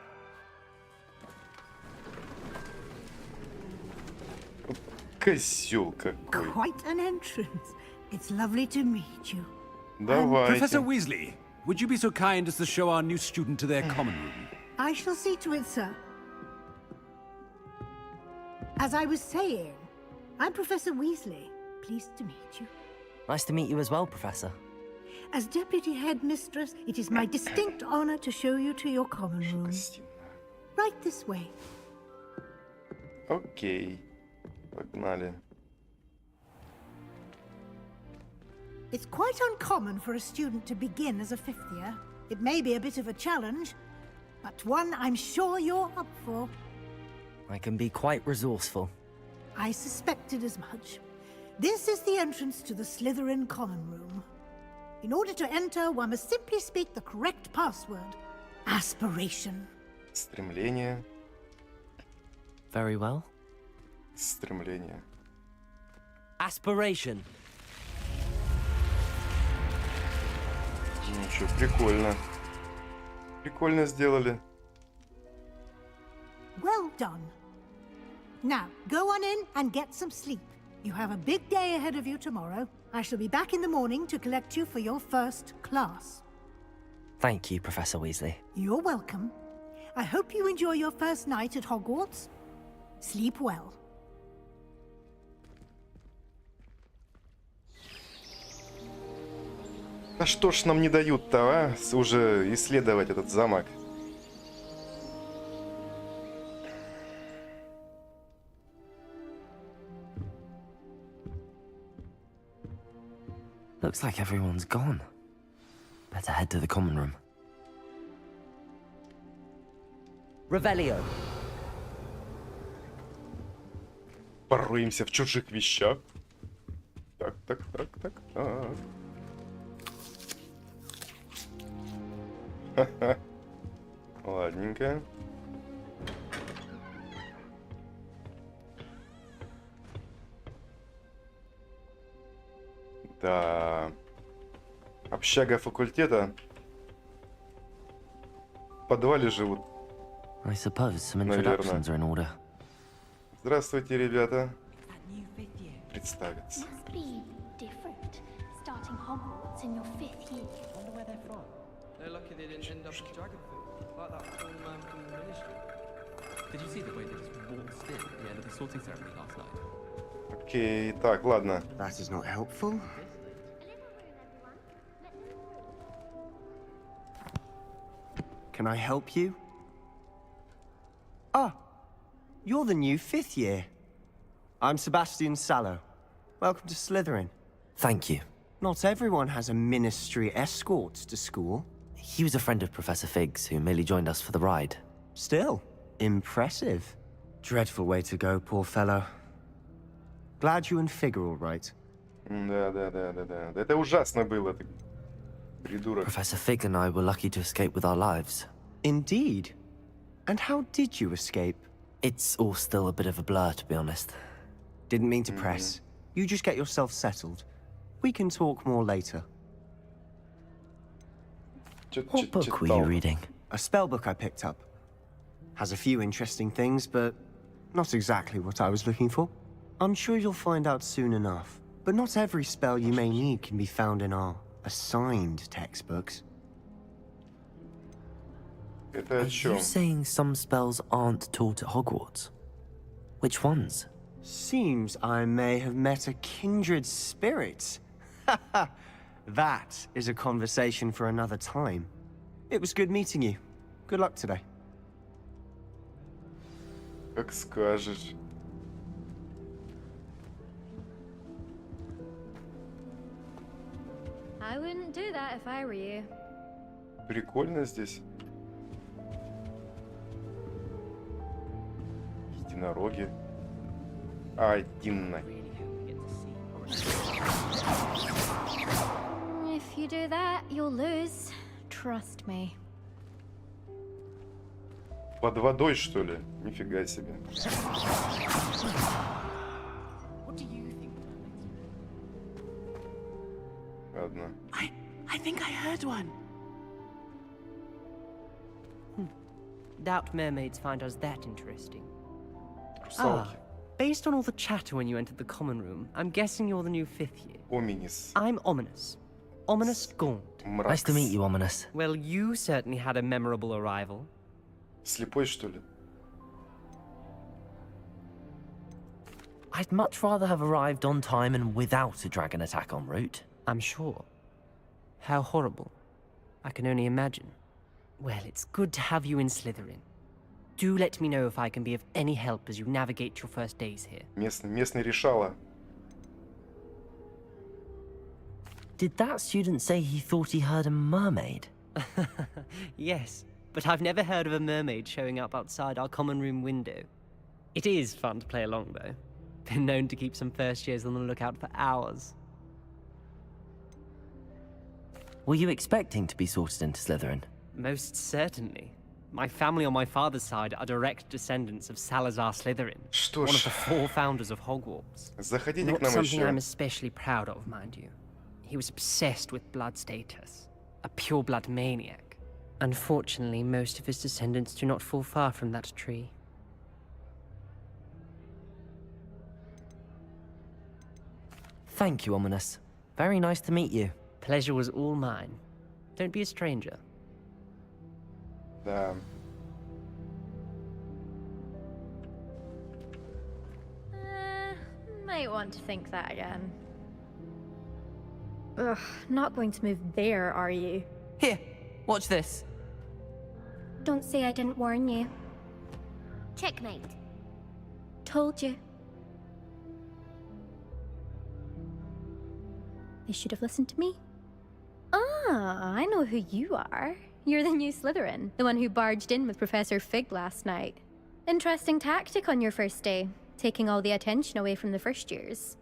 Козёл какой. Quite an entrance. It's lovely to meet you. Давайте. Professor Weasley, would you be so kind as to show our new student to their common room? I shall see to it, sir. As I was saying, I'm Professor Weasley. Pleased to meet you. Nice to meet you as well, Professor. As Deputy Headmistress, it is my distinct honor to show you to your common room. Right this way. Окей. Погнали. It's quite uncommon for a student to begin as a fifth year. It may be a bit of a challenge, but one I'm sure you're up for. I can be quite resourceful. I suspected as much. This is the entrance to the Slytherin common room. In order to enter, one must simply speak the correct password. Aspiration. Стремление. Very well. Стремление. Aspiration. Ну что, прикольно. Прикольно сделали. Well done. Now, go on in and get some sleep. You have a big day ahead of you tomorrow. I shall be back in the morning to collect you for your first class. Thank you, Professor Weasley. You're welcome. I hope you enjoy your first night at Hogwarts. Sleep well. А что ж нам не дают-то, а? Уже исследовать этот замок. Looks like everyone's gone. Better head to the common room. Revelio. Пороемся в чужих вещах. Так. Ха-ха. Ладненько. Да. Общага факультета. В подвале живут. I suppose some introductions are in order. Здравствуйте, ребята. Представиться. Must be different. Starting Hogwarts in your 5th year. Wonder where they're from. They're lucky they didn't end up with dragon food, like that poor man from the ministry. Did you see the way they just waltzed in at the end of the sorting ceremony last night? Окей, так, ладно. That is not helpful. Can I help you? Ah, you're the new 5th year. I'm Sebastian Sallow. Welcome to Slytherin. Thank you. Not everyone has a ministry escort to school. He was a friend of Professor Fig's who merely joined us for the ride. Still, impressive. Dreadful way to go, poor fellow. Glad you and Fig are all right. Да. Это ужасно было, ты придурок. Professor Fig and I were lucky to escape with our lives. Indeed. And how did you escape? It's all still a bit of a blur, to be honest. Didn't mean to press. You just get yourself settled. We can talk more later. What book were you reading? A spell book I picked up. Has a few interesting things, but not exactly what I was looking for. I'm sure you'll find out soon enough. But not every spell you may need can be found in our assigned textbooks. Are you saying some spells aren't taught at Hogwarts? Which ones? Seems I may have met a kindred spirit. That is a conversation for another time. It was good meeting you. Good luck today. Как скажешь. I wouldn't do that if I were you. Прикольно здесь. Единороги. Один. If you do that, you'll lose. Trust me. Под водой, что ли? Нифига себе. Ладно. I think I heard one. Doubt mermaids find us that interesting. Русалки. Based on all the chatter when you entered the common room, I'm guessing you're the new 5th year. Ominous. I'm Ominous. Ominous Gaunt. Nice to meet you, Ominous. Well, you certainly had a memorable arrival. Слепой, что ли? I'd much rather have arrived on time and without a dragon attack en route. I'm sure. How horrible. I can only imagine. Well, it's good to have you in Slytherin. Do let me know if I can be of any help as you navigate your first days here. Местный решала. Did that student say he thought he heard a mermaid? Yes, but I've never heard of a mermaid showing up outside our common room window. It is fun to play along, though. Been known to keep some first years on the lookout for hours. Were you expecting to be sorted into Slytherin? Most certainly. My family on my father's side are direct descendants of Salazar Slytherin, one of the 4 founders of Hogwarts. Заходите Not к нам something еще. I'm especially proud of, mind you. He was obsessed with blood status, a pure-blood maniac. Unfortunately, most of his descendants do not fall far from that tree. Thank you, Ominous. Very nice to meet you. Pleasure was all mine. Don't be a stranger. Да. Might want to think that again. Ugh, not going to move there, are you? Here, watch this. Don't say I didn't warn you. Checkmate. Told you. They should have listened to me. Ah, I know who you are. You're the new Slytherin, the one who barged in with Professor Fig last night. Interesting tactic on your first day, taking all the attention away from the first years.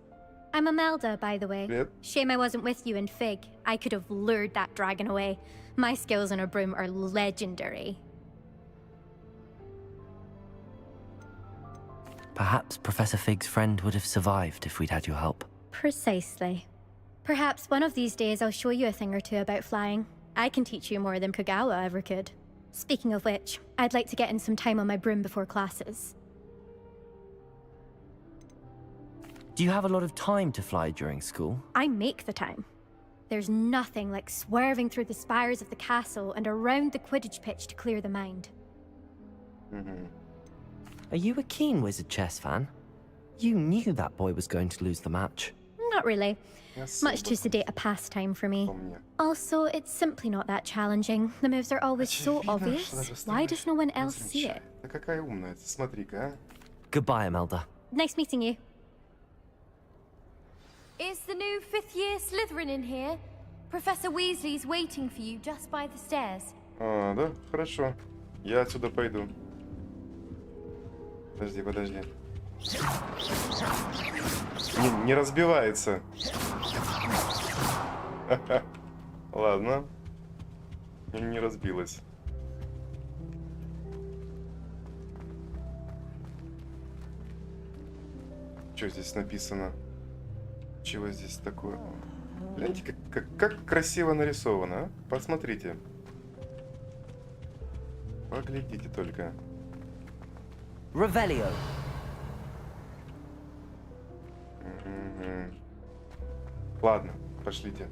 I'm Imelda, by the way. Yep. Shame I wasn't with you in Fig. I could have lured that dragon away. My skills on a broom are legendary. Perhaps Professor Fig's friend would have survived if we'd had your help. Precisely. Perhaps one of these days I'll show you a thing or two about flying. I can teach you more than Kagawa ever could. Speaking of which, I'd like to get in some time on my broom before classes. Do you have a lot of time to fly during school? I make the time. There's nothing like swerving through the spires of the castle and around the Quidditch pitch to clear the mind. Are you a keen Wizard chess fan? You knew that boy was going to lose the match. Not really. Much too sedate a pastime for me. Also, it's simply not that challenging. The moves are always so obvious. Why does no one else see it? Да какая умная, смотри-ка, а. Goodbye, Imelda. Nice meeting you. Is the new 5th year Slytherin in here? Professor Weasley's waiting for you just by the stairs. А, да? Хорошо. Я отсюда пойду. Подожди. Не разбивается. Ладно. Не разбилась. Что здесь написано? Чего здесь такое? Гляньте, как красиво нарисовано, а? Посмотрите. Поглядите только. Revelio. Ладно, пошлите.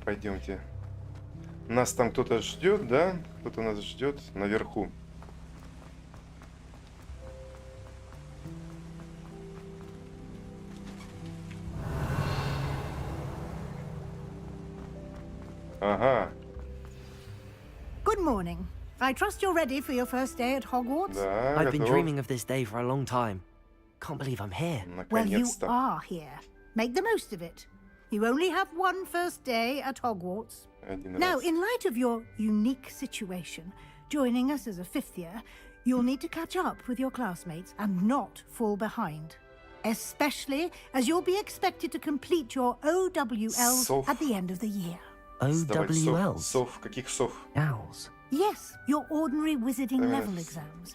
Пойдемте. Нас там кто-то ждет, да? Кто-то нас ждет наверху. Ага. Good morning. I trust you're ready for your first day at Hogwarts? Да, I've been готов. dreaming of this day for a long time. Can't believe I'm here. Well, you Наконец-то. are here. Make the most of it. You only have one first day at Hogwarts. Один Now, раз. in light of your unique situation, joining us as a 5th year, you'll need to catch up with your classmates and not fall behind. Especially as you'll be expected to complete your OWLs Сов. at the end of the year. Сдавать OWLs? Сов. Каких сов? Owls. Yes, your ordinary wizarding level exams.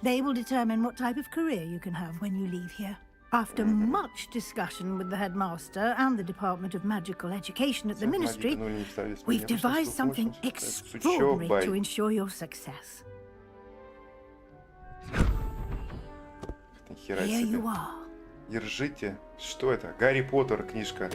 They will determine what type of career you can have when you leave here. After much discussion with the headmaster and the Department of Magical Education at the Ministry, we've devised something extraordinary to ensure your success. Here you are. Держите. Что это? Гарри Поттер книжка.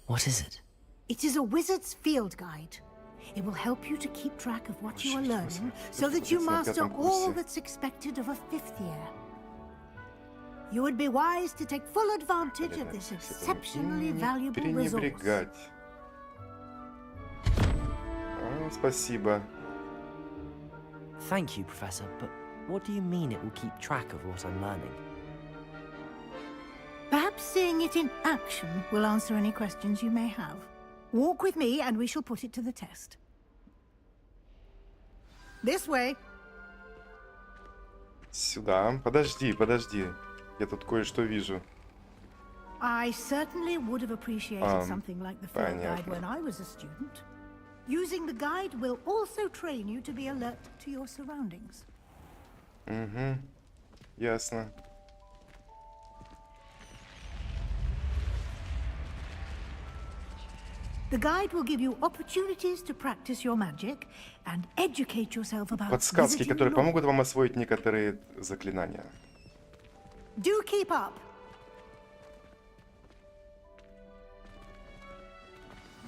What is it? It is a wizard's field guide. It will help you to keep track of what you are learning so that you master all that's expected of a 5th year. You would be wise to take full advantage of this exceptionally valuable resource. Спасибо. Thank you, Professor, but what do you mean it will keep track of what I'm learning? Perhaps seeing it in action will answer any questions you may have. Walk with me and we shall put it to the test. This way. Сюда. Подожди, подожди. Я тут кое-что вижу. I certainly would have appreciated something like the field guide when I was a student. Using the guide will also train you to be alert to your surroundings. Ясно. The guide will give you opportunities to practice your magic and educate yourself about Подсказки, wizarding которые law. помогут вам освоить некоторые заклинания. Do keep up.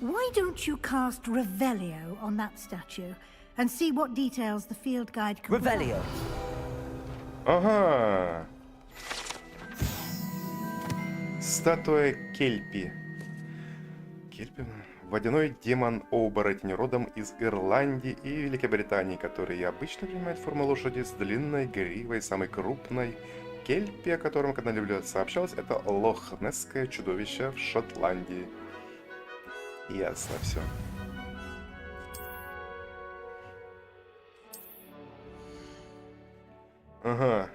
Why don't you cast Revelio on that statue and see what details the field guide can Revelio. Ага. Статуя Кельпи. Кельпи? Водяной демон-оборотень родом из Ирландии и Великобритании, который обычно принимает форму лошади с длинной гривой, самой крупной. Кельпи, о котором когда-либо сообщалось, это лохнесское чудовище в Шотландии. Ясно все. Ага.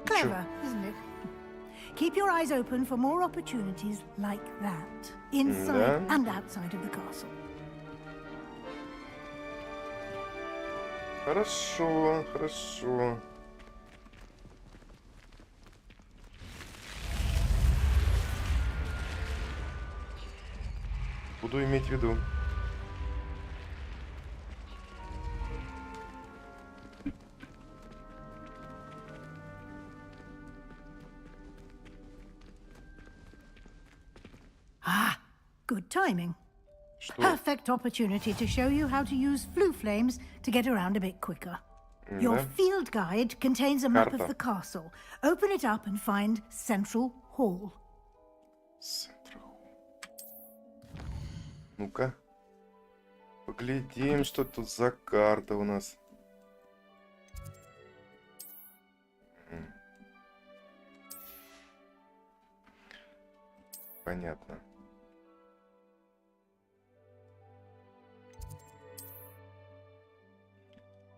Clever, isn't it? Keep your eyes open for more opportunities like that, inside and outside of the castle. Хорошо, хорошо. Буду иметь в виду. Good timing. Perfect opportunity to show you how to use flue flames to get around a bit quicker. Your field guide contains a map of the castle. Open it up and find Central Hall. Ну-ка. Поглядим, что тут за карта у нас. Понятно.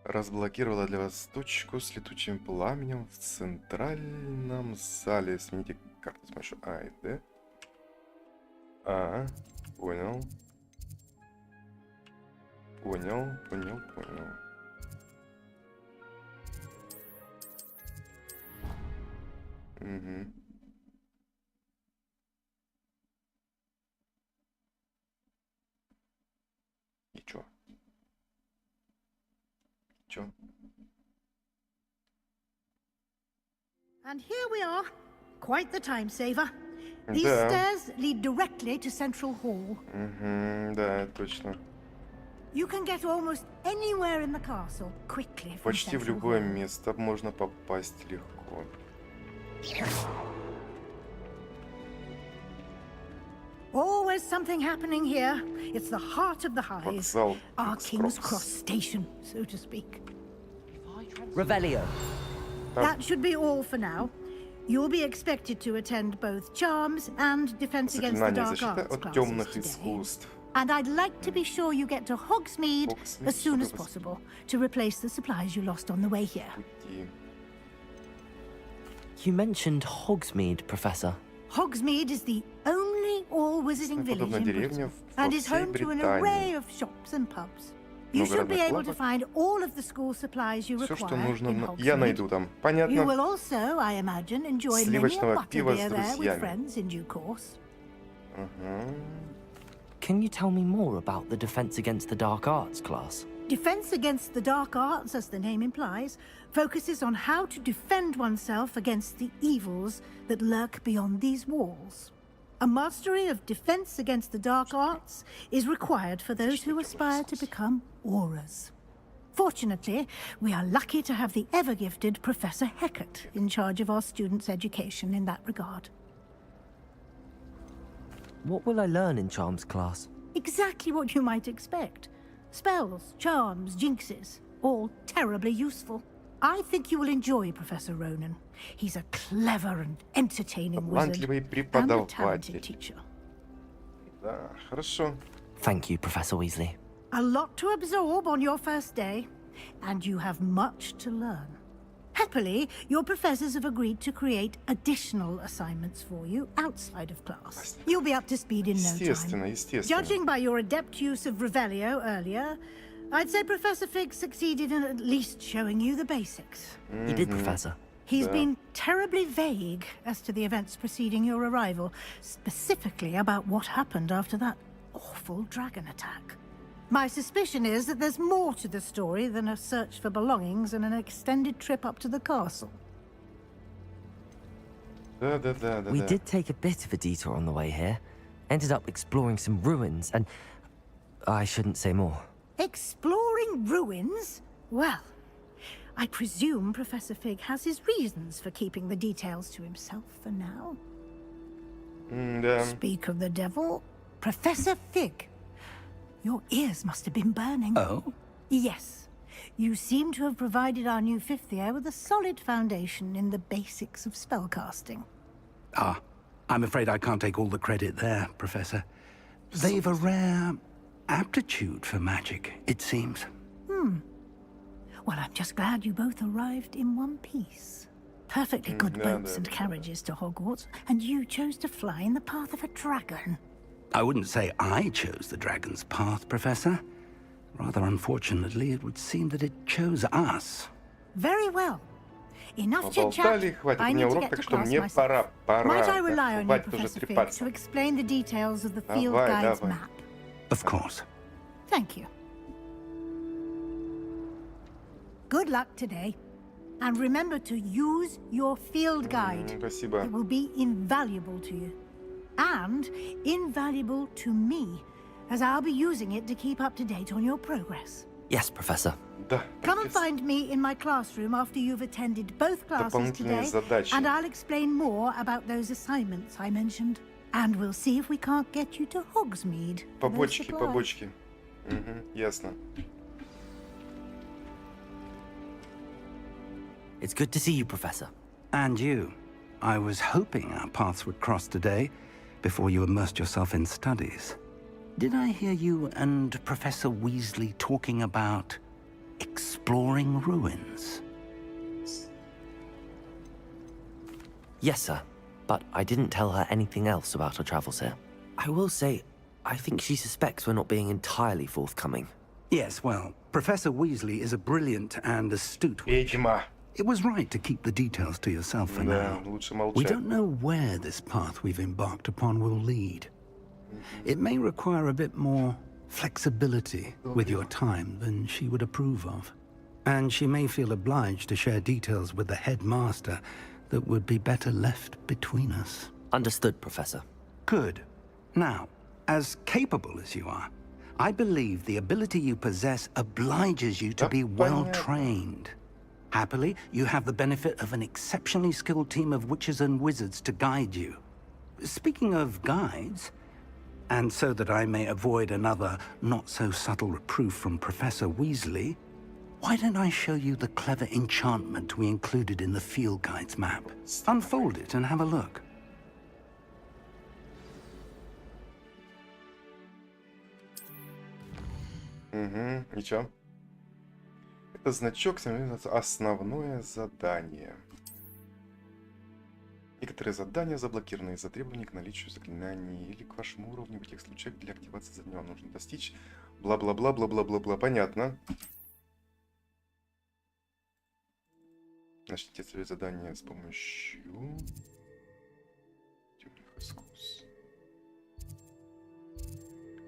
Разблокировала для вас точку с летучим пламенем в центральном зале. Смените карту с помощью А и Д. А, понял. Понял. Угу. И чё? And here we are. Quite the time saver. These stairs lead directly to Central Hall. Да, точно. You can get almost anywhere in the castle quickly. Почти в любое место можно попасть легко. Always something happening here. It's the heart of the hive. Our King's Cross station, so to speak. Revelio. That should be all for now. You'll be expected to attend both Charms and Defense Against the Заклинание Dark защита Arts от classes темных today. искусств. And I'd like to be sure you get to Hogsmeade as soon as possible to replace the supplies you lost on the way here. You mentioned Hogsmeade, Professor. Hogsmeade is the only all-wizarding village in Britain and is home to an array of shops and pubs. You should be able to find all of the school supplies you Все, что require нужно, in я Hogsmeade. найду там. You Понятно. will also, I imagine, enjoy many a Сливочного пива с butterbeer there with друзьями. friends in due course. Can you tell me more about the Defense Against the Dark Arts class? Defense Against the Dark Arts, as the name implies, focuses on how to defend oneself against the evils that lurk beyond these walls. A mastery of Defense Against the Dark Arts is required for those who aspire to become auras. Fortunately, we are lucky to have the ever-gifted Professor Hecat in charge of our students' education in that regard. What will I learn in Charms class? Exactly what you might expect. Spells, charms, jinxes, all terribly useful. I think you will enjoy Professor Ronan. He's a clever and entertaining wizard Талантливый and a talented преподаватель. teacher. Да, хорошо. Thank you, Professor Weasley. A lot to absorb on your first day, and you have much to learn. Happily, your professors have agreed to create additional assignments for you outside of class. You'll be up to speed in no Естественно, time. естественно. Judging by your adept use of Revelio earlier, I'd say Professor Fig succeeded in at least showing you the basics. He did, Professor. He's been terribly vague as to the events preceding your arrival, specifically about what happened after that awful dragon attack. My suspicion is that there's more to the story than a search for belongings and an extended trip up to the castle. Да. We did take a bit of a detour on the way here. Ended up exploring some ruins and... I shouldn't say more. Exploring ruins? Well, I presume Professor Fig has his reasons for keeping the details to himself for now. Да. Speak of the devil, Professor Fig. Your ears must have been burning. Oh? Yes. You seem to have provided our new fifth year with a solid foundation in the basics of spellcasting. Ah, I'm afraid I can't take all the credit there, Professor. They've a rare aptitude for magic, it seems. Well, I'm just glad you both arrived in one piece. Perfectly good boats and carriages to Hogwarts, and you chose to fly in the path of a dragon. I wouldn't say I chose the dragon's path, Professor. Rather unfortunately, it would seem that it chose us. Very well. Enough chit-chat. Поболтали, хватит I мне need to урок, get так to что class мне myself. пора. Might I rely on you, Хватит уже Professor Fig, трепаться. to explain the details of the field Давай, guide's давай. map? Of course. Thank you. Good luck today. And remember to use your field guide. Спасибо. It will be invaluable to you. And invaluable to me, as I'll be using it to keep up to date on your progress. Yes, Professor. Да. Come and find me in my classroom after you've attended both classes Дополнительные today, задачи. and I'll explain more about those assignments I mentioned. And we'll see if we can't get you to Hogsmeade. for those Побочки, supplies. побочки. Ясно. It's good to see you, Professor. And you. I was hoping our paths would cross today, before you immersed yourself in studies. Did I hear you and Professor Weasley talking about exploring ruins? Yes, sir. But I didn't tell her anything else about our travels here. I will say, I think she suspects we're not being entirely forthcoming. Yes, well, Professor Weasley is a brilliant and astute witch. Ведьма. It was right to keep the details to yourself for Да, now. лучше We молчать. don't know where this path we've embarked upon will lead. It may require a bit more flexibility with your time than she would approve of. And she may feel obliged to share details with the headmaster that would be better left between us. Understood, Professor. Good. Now, as capable as you are, I believe the ability you possess obliges you to be well trained. Happily, you have the benefit of an exceptionally skilled team of witches and wizards to guide you. Speaking of guides, and so that I may avoid another not-so-subtle reproof from Professor Weasley, Why don't I show you the clever enchantment we included in the field guide's map? Unfold it and have a look. Угу, и чё? Это значок символизирует основное задание. Некоторые задания заблокированы из-за требований к наличию заклинаний или к вашему уровню. В тех случаях для активации задания нужно достичь бла-бла-бла-бла-бла-бла-бла. Понятно. Начните свои задания с помощью темных искусств.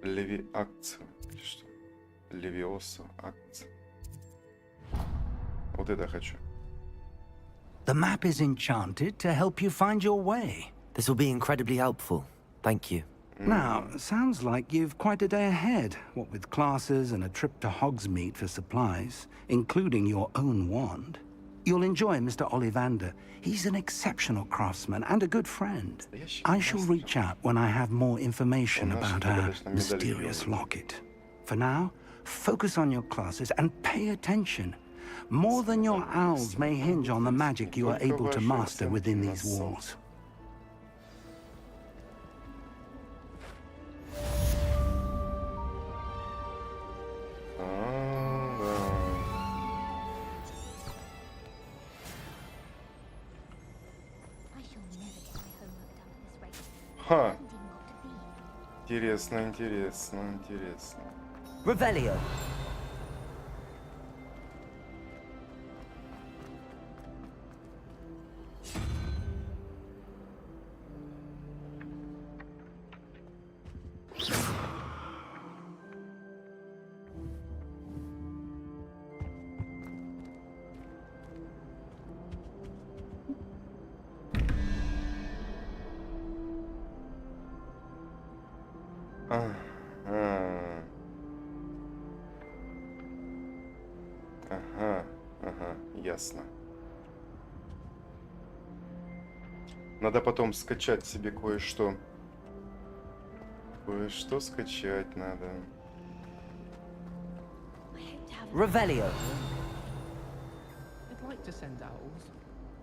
Леви акцию. Или что? Левиоса акция. Вот это хочу. The map is enchanted to help you find your way. This will be incredibly helpful. Thank you. Now, sounds like you've quite a day ahead, what with classes and a trip to Hogsmeade for supplies, including your own wand. You'll enjoy Mr. Ollivander. He's an exceptional craftsman and a good friend. I shall reach out when I have more information about our mysterious locket. For now, focus on your classes and pay attention. More than your owls may hinge on the magic you are able to master within these walls. Ха. Интересно, интересно, интересно. Revelio. Ясно. Надо потом скачать себе кое-что. Кое-что скачать надо. Revelio. I'd like to send owls,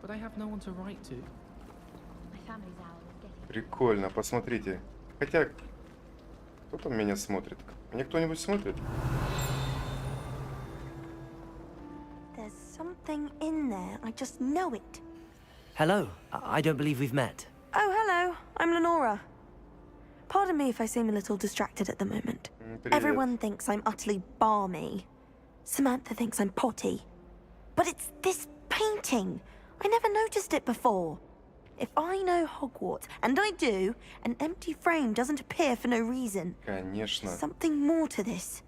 but I have no one to write to. My family's owl is getting... Прикольно, посмотрите. Хотя, кто там меня смотрит? Меня кто-нибудь смотрит? There's something in there. I just know it. Hello. I don't believe we've met. Oh, hello. I'm Lenora. Pardon me if I seem a little distracted at the moment. Everyone thinks I'm utterly balmy. Samantha thinks I'm potty. But it's this painting. I never noticed it before. If I know Hogwarts, and I do, an empty frame doesn't appear for no reason. Конечно. Something more to this.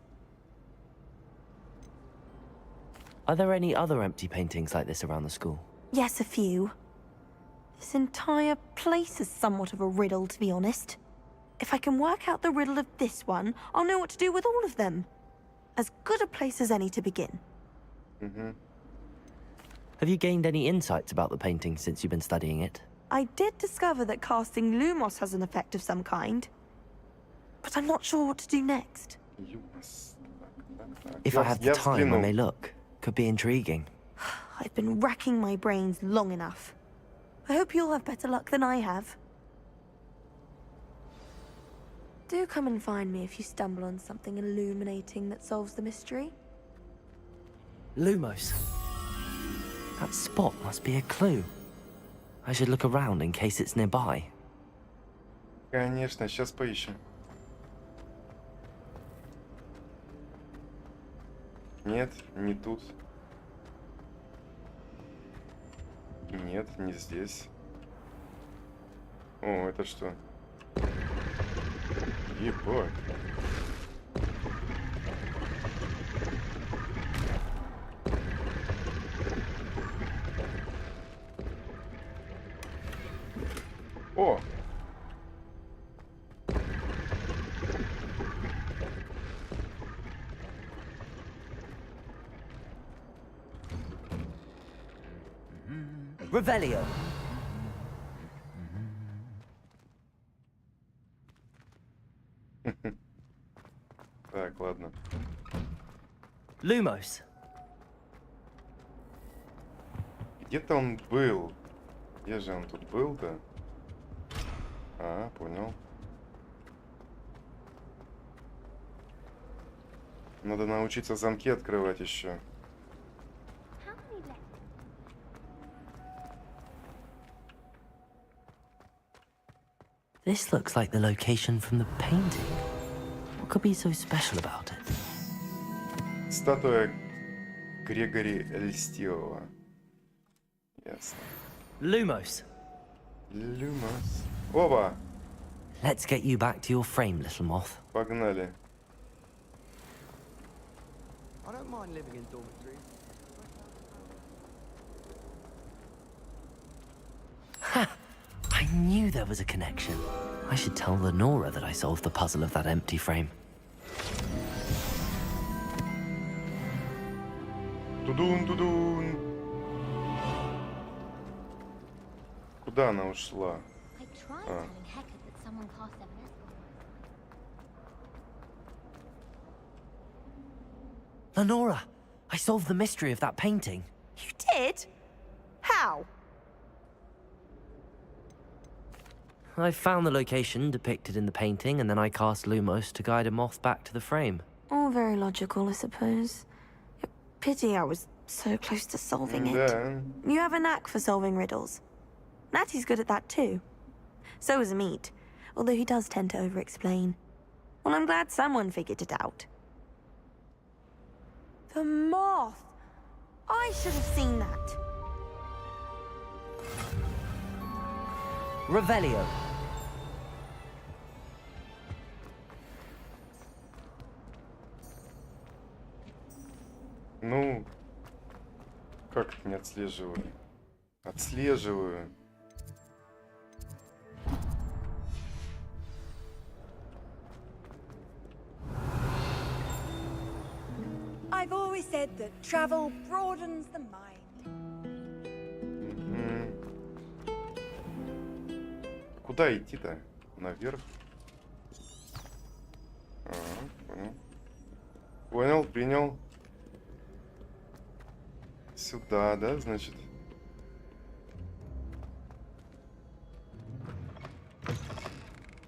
Are there any other empty paintings like this around the school? Yes, a few. This entire place is somewhat of a riddle, to be honest. If I can work out the riddle of this one, I'll know what to do with all of them. As good a place as any to begin. Have you gained any insights about the painting since you've been studying it? I did discover that casting Lumos has an effect of some kind. But I'm not sure what to do next. If I have the time, I may look. Could be intriguing. I've been racking my brains long enough. I hope you'll have better luck than I have. Do come and find me if you stumble on something illuminating that solves the mystery. Lumos. That spot must be a clue. I should look around in case it's nearby. Конечно, сейчас поищем. Нет, не тут. Нет, не здесь. О, это что? Ебать. О! Revelio. Так, ладно. Lumos. Где-то он был. Где же он тут был-то? А, понял. Надо научиться замки открывать еще. This looks like the location from the painting. What could be so special about it? Статуя Грегори Льстивого. Ясно. Lumos. Lumos. Опа! Let's get you back to your frame, little moth. Погнали. I don't mind living in dormitories. Ha! I knew there was a connection. I should tell Lenora that I solved the puzzle of that empty frame. Тудун-тудун. Куда она ушла? А. Lenora, I solved the mystery of that painting. You did? How? I found the location depicted in the painting, and then I cast Lumos to guide a moth back to the frame. All very logical, I suppose. Pity I was so close to solving it. You have a knack for solving riddles. Natty's good at that too. So is Amit, although he does tend to over-explain. Well, I'm glad someone figured it out. The moth! I should have seen that. Revelio. Ну, как это не отслеживаю? Отслеживаю. I've always said that travel broadens the mind. Куда идти-то? Наверх? Понял. Понял, принял. Сюда, да, значит?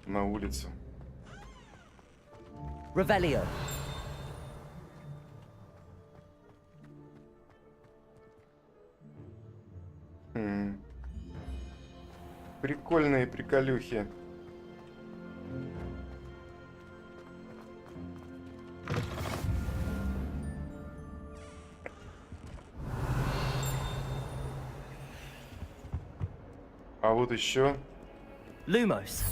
На улицу. Revelio. Прикольные приколюхи. А вот еще. Lumos.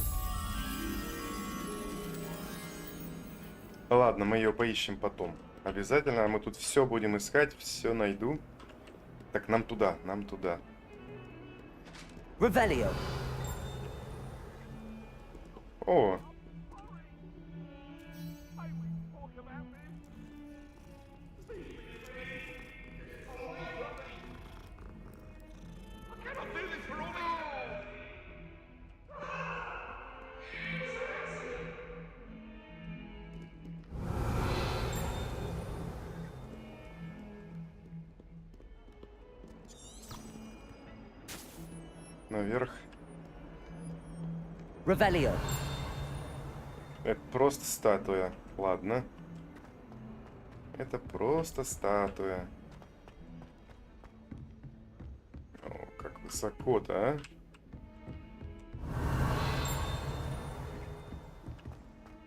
Ладно, мы ее поищем потом. Обязательно мы тут все будем искать, все найду. Так, нам туда, нам туда. Revelio. О. Наверх. Revelio. Это просто статуя. Ладно. Это просто статуя. О, как высоко-то, а?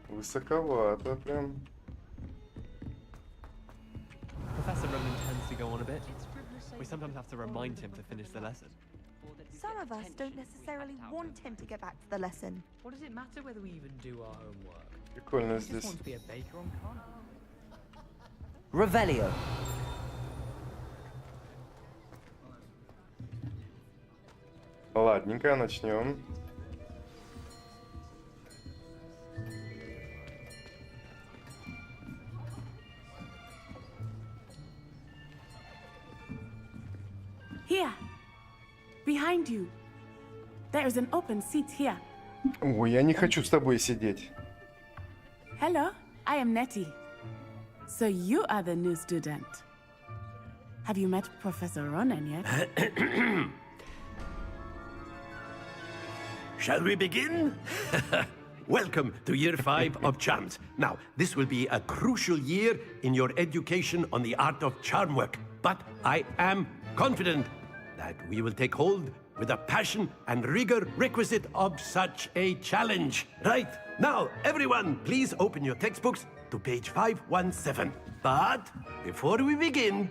Высоковато прям. Professor Roman tends to go on a bit. We sometimes have to remind him to finish the lesson. Some of us don't necessarily want him to get back to the lesson. What does it matter whether we even do our homework? Прикольно I just здесь. want to be a baker on Khan. Revelio. Ладненько, начнем. Here, behind you. There is an open seat here. Ой, я не хочу с тобой сидеть. Hello, I am Nettie. So you are the new student. Have you met Professor Ronan yet? Shall we begin? Welcome to year 5 of charms. Now, this will be a crucial year in your education on the art of charm work. But I am confident that we will take hold with the passion and rigor requisite of such a challenge. Right, now, everyone, please open your textbooks to page 517. But before we begin,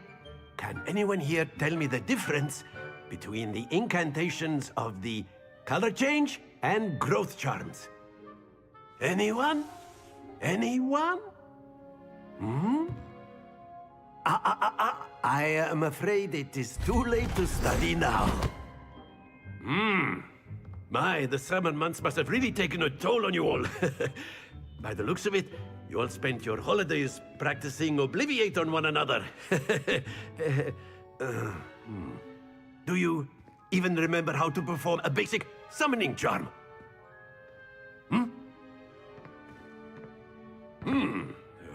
can anyone here tell me the difference between the incantations of the color change and growth charms? Anyone? Anyone? I am afraid it is too late to study now. My, the summer months must have really taken a toll on you all. By the looks of it, you all spent your holidays practicing Obliviate on one another. Do you even remember how to perform a basic summoning charm?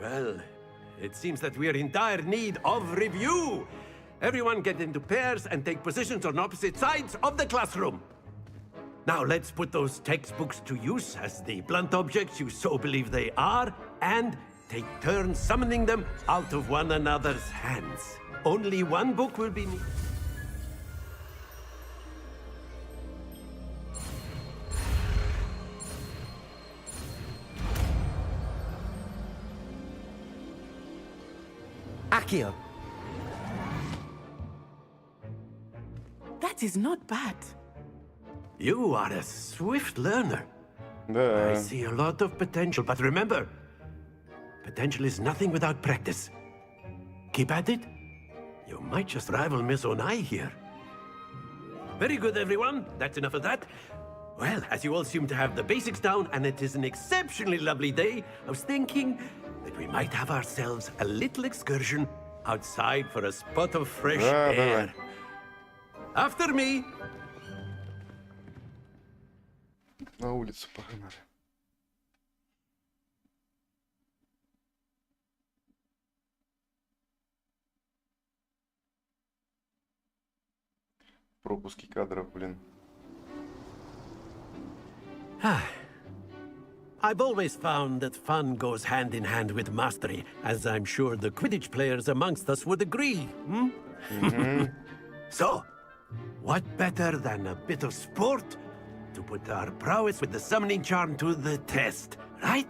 Well, it seems that we are in dire need of review. Everyone get into pairs and take positions on opposite sides of the classroom. Now let's put those textbooks to use as the blunt objects you so believe they are, and take turns summoning them out of one another's hands. Only one book will be needed. Akio. That is not bad. You are a swift learner. I see a lot of potential, but remember, potential is nothing without practice. Keep at it. You might just rival Miss Onai here. Very good, everyone. That's enough of that. Well, as you all seem to have the basics down, and it is an exceptionally lovely day, I was thinking that we might have ourselves a little excursion outside for a spot of fresh air. After me. На улицу погнали. Пропуски кадров, блин. I've always found that fun goes hand in hand with mastery, as I'm sure the Quidditch players amongst us would agree. So, what better than a bit of sport to put our prowess with the summoning charm to the test, right?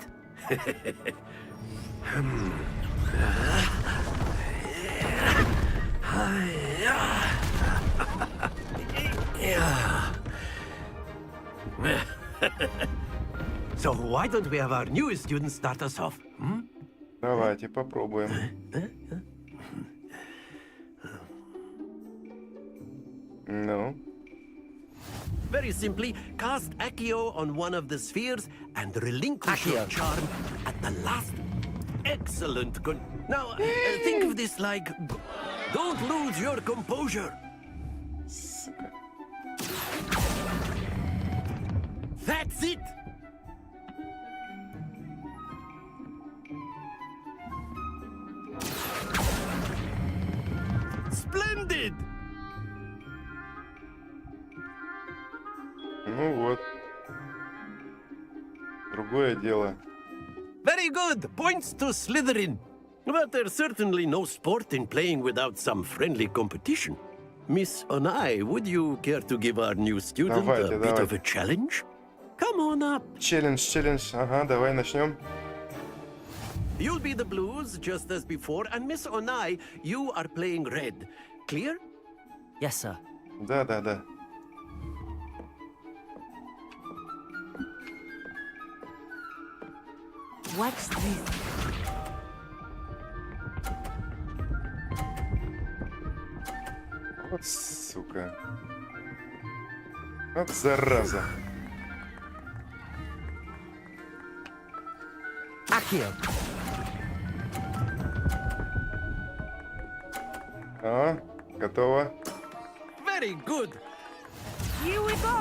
So why don't we have our newest student start us off? Давайте попробуем. No. Very simply, cast Accio on one of the spheres and relinquish your charm at the last. Excellent. Good. Now, think of this like, don't lose your composure. That's it. Splendid. Ну вот. Другое дело. Very good. Points to Slytherin. But there's certainly no sport in playing without some friendly competition. Miss Onai, would you care to give our new student a bit of a challenge? Come on up. Челлендж. Ага, давай начнем. You'll be the blues, just as before, and Miss Onai, you are playing red. Clear? Yes, sir. Да. What's this? Вот сука. Вот зараза. Accio. Готово. Very good. Here we go.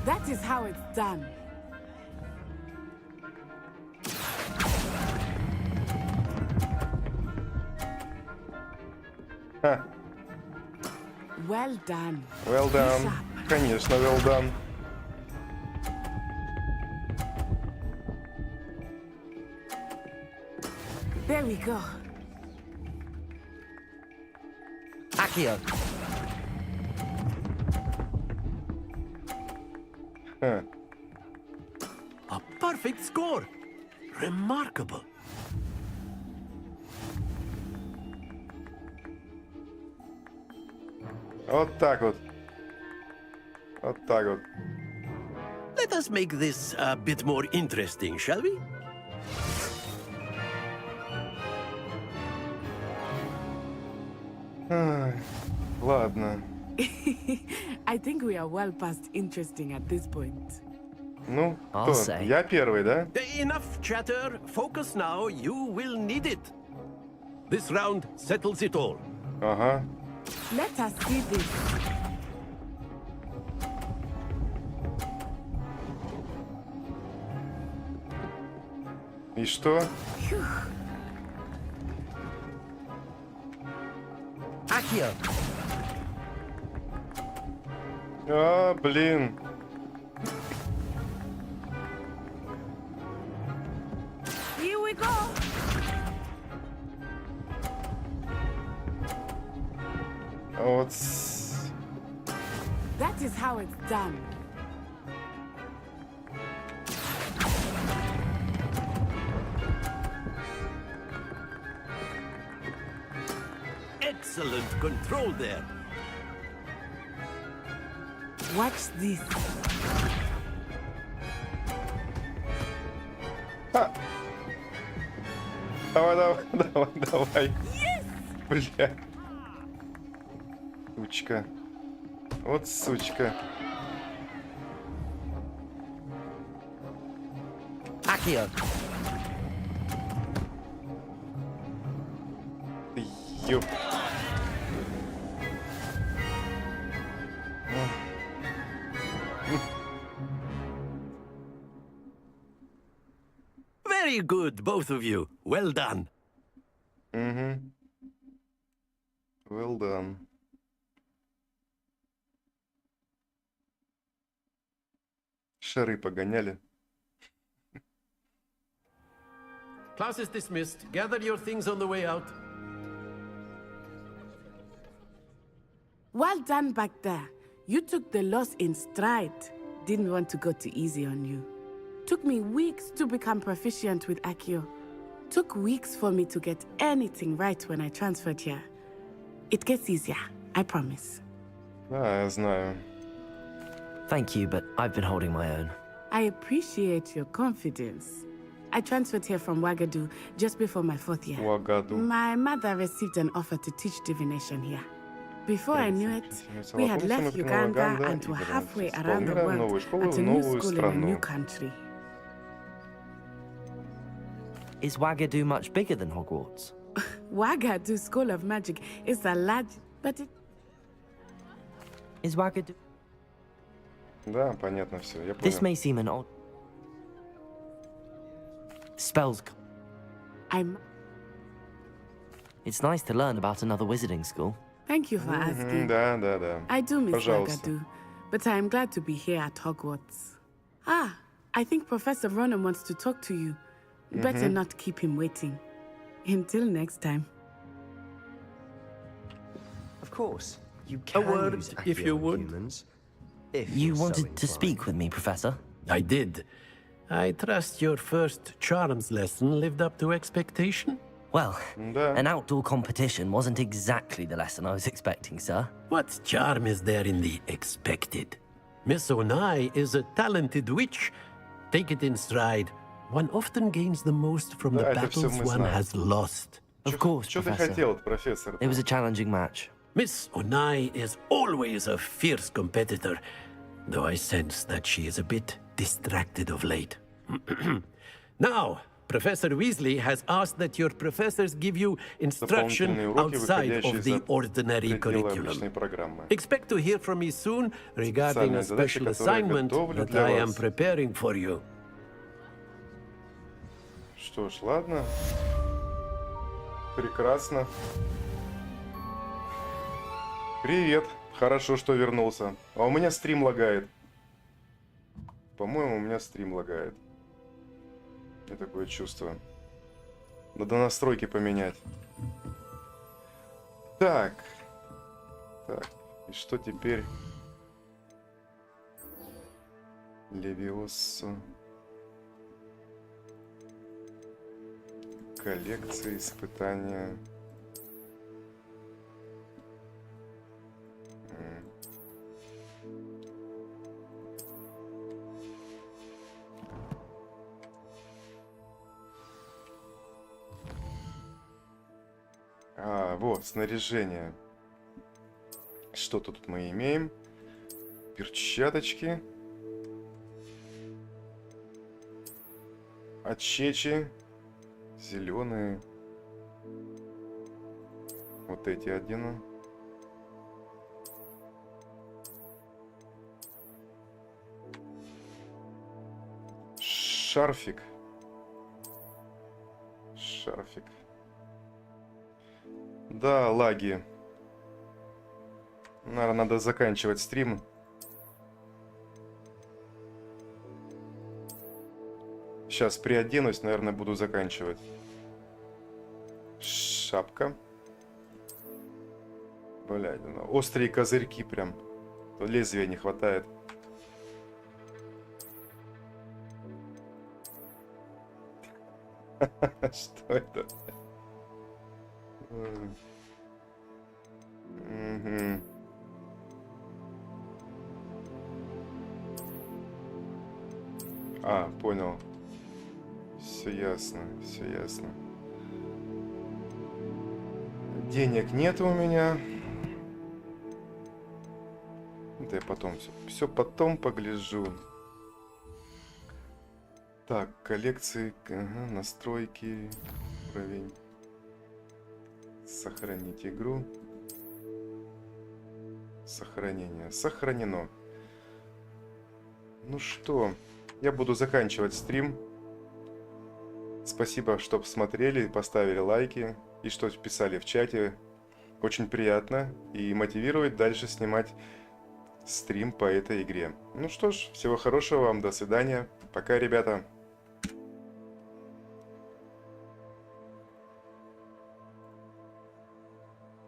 That is how it's done. Ха. Well done. Well done. Конечно, well done. There we go. Accio. Ха. A perfect score. Remarkable. Вот так вот. Вот так вот. Let us make this a bit more interesting, shall we? Ай, ладно. I think we are well past interesting at this point. Ну, I'll кто? say. Я первый, да? Enough chatter. Focus now. You will need it. This round settles it all. Ага. Let us see this. И что? Accio. А, блин. Here we go. Вот. That is how it's done. Excellent control there. Watch this. Ха. Давай, давай, давай, давай. Бля. Сучка. Вот сучка. Accio. Ёп. Very good, both of you. Well done. Угу. Well done. Шары погоняли. Class is dismissed. Gather your things on the way out. Well done back there. You took the loss in stride. Didn't want to go too easy on you. Took me weeks to become proficient with Accio. Took weeks for me to get anything right when I transferred here. It gets easier, I promise. Да, я знаю. Thank you, but I've been holding my own. I appreciate your confidence. I transferred here from Ouagadougou just before my 4th year. Ouagadougou. My mother received an offer to teach divination here. Before I knew it, we had left Uganda and were halfway around the world at a new school in a new country. Is Ouagadougou much bigger than Hogwarts? Ouagadougou School of Magic is a large, but it... Is Ouagadougou... Да, понятно все. Я понял. This may seem an odd... Spells... It's nice to learn about another wizarding school. Thank you for asking. Да, да, да. I do miss Пожалуйста. Ouagadougou, but I am glad to be here at Hogwarts. Ah, I think Professor Ronan wants to talk to you. Better not keep him waiting. Until next time. Of course, you A can word, use if Accio you on would. humans, if You you're so wanted to inclined. speak with me, Professor? I did. I trust your first charms lesson lived up to expectation? Well, Да. an outdoor competition wasn't exactly the lesson I was expecting, sir. What charm is there in the expected? Miss Onai is a talented witch. Take it in stride. One often gains the most from the Да, это всё battles мы one знаем. has lost. Of course, Что ты Professor. хотел, профессор? It was a challenging match. Miss Onai is always a fierce competitor, though I sense that she is a bit distracted of late. Now, Professor Weasley has asked that your professors give you instruction outside of the ordinary curriculum. Expect to hear from me soon regarding a special assignment that I am preparing for you. Что ж, ладно. Прекрасно. Привет. Хорошо, что вернулся. А у меня стрим лагает. По-моему, у меня стрим лагает. Мне такое чувство. Надо настройки поменять. Так. Так. И что теперь? Левиоса. Коллекция, испытания. Вот, снаряжение. Что тут мы имеем? Перчаточки. Очечи. Зеленые. Вот эти одену. Шарфик. Шарфик. Да, лаги. Наверное, надо заканчивать стрим. Сейчас приоденусь, наверное, буду заканчивать. Шапка. Блядь, острые козырьки прям. То лезвия не хватает. Что это? А, понял. Все ясно, все ясно. Денег нет у меня. Да я потом все потом погляжу. Так, коллекции, ага, настройки, уровень. Сохранить игру. Сохранение. Сохранено. Ну что, я буду заканчивать стрим. Спасибо, что посмотрели, поставили лайки и что писали в чате. Очень приятно и мотивирует дальше снимать стрим по этой игре. Ну что ж, всего хорошего вам, до свидания. Пока, ребята.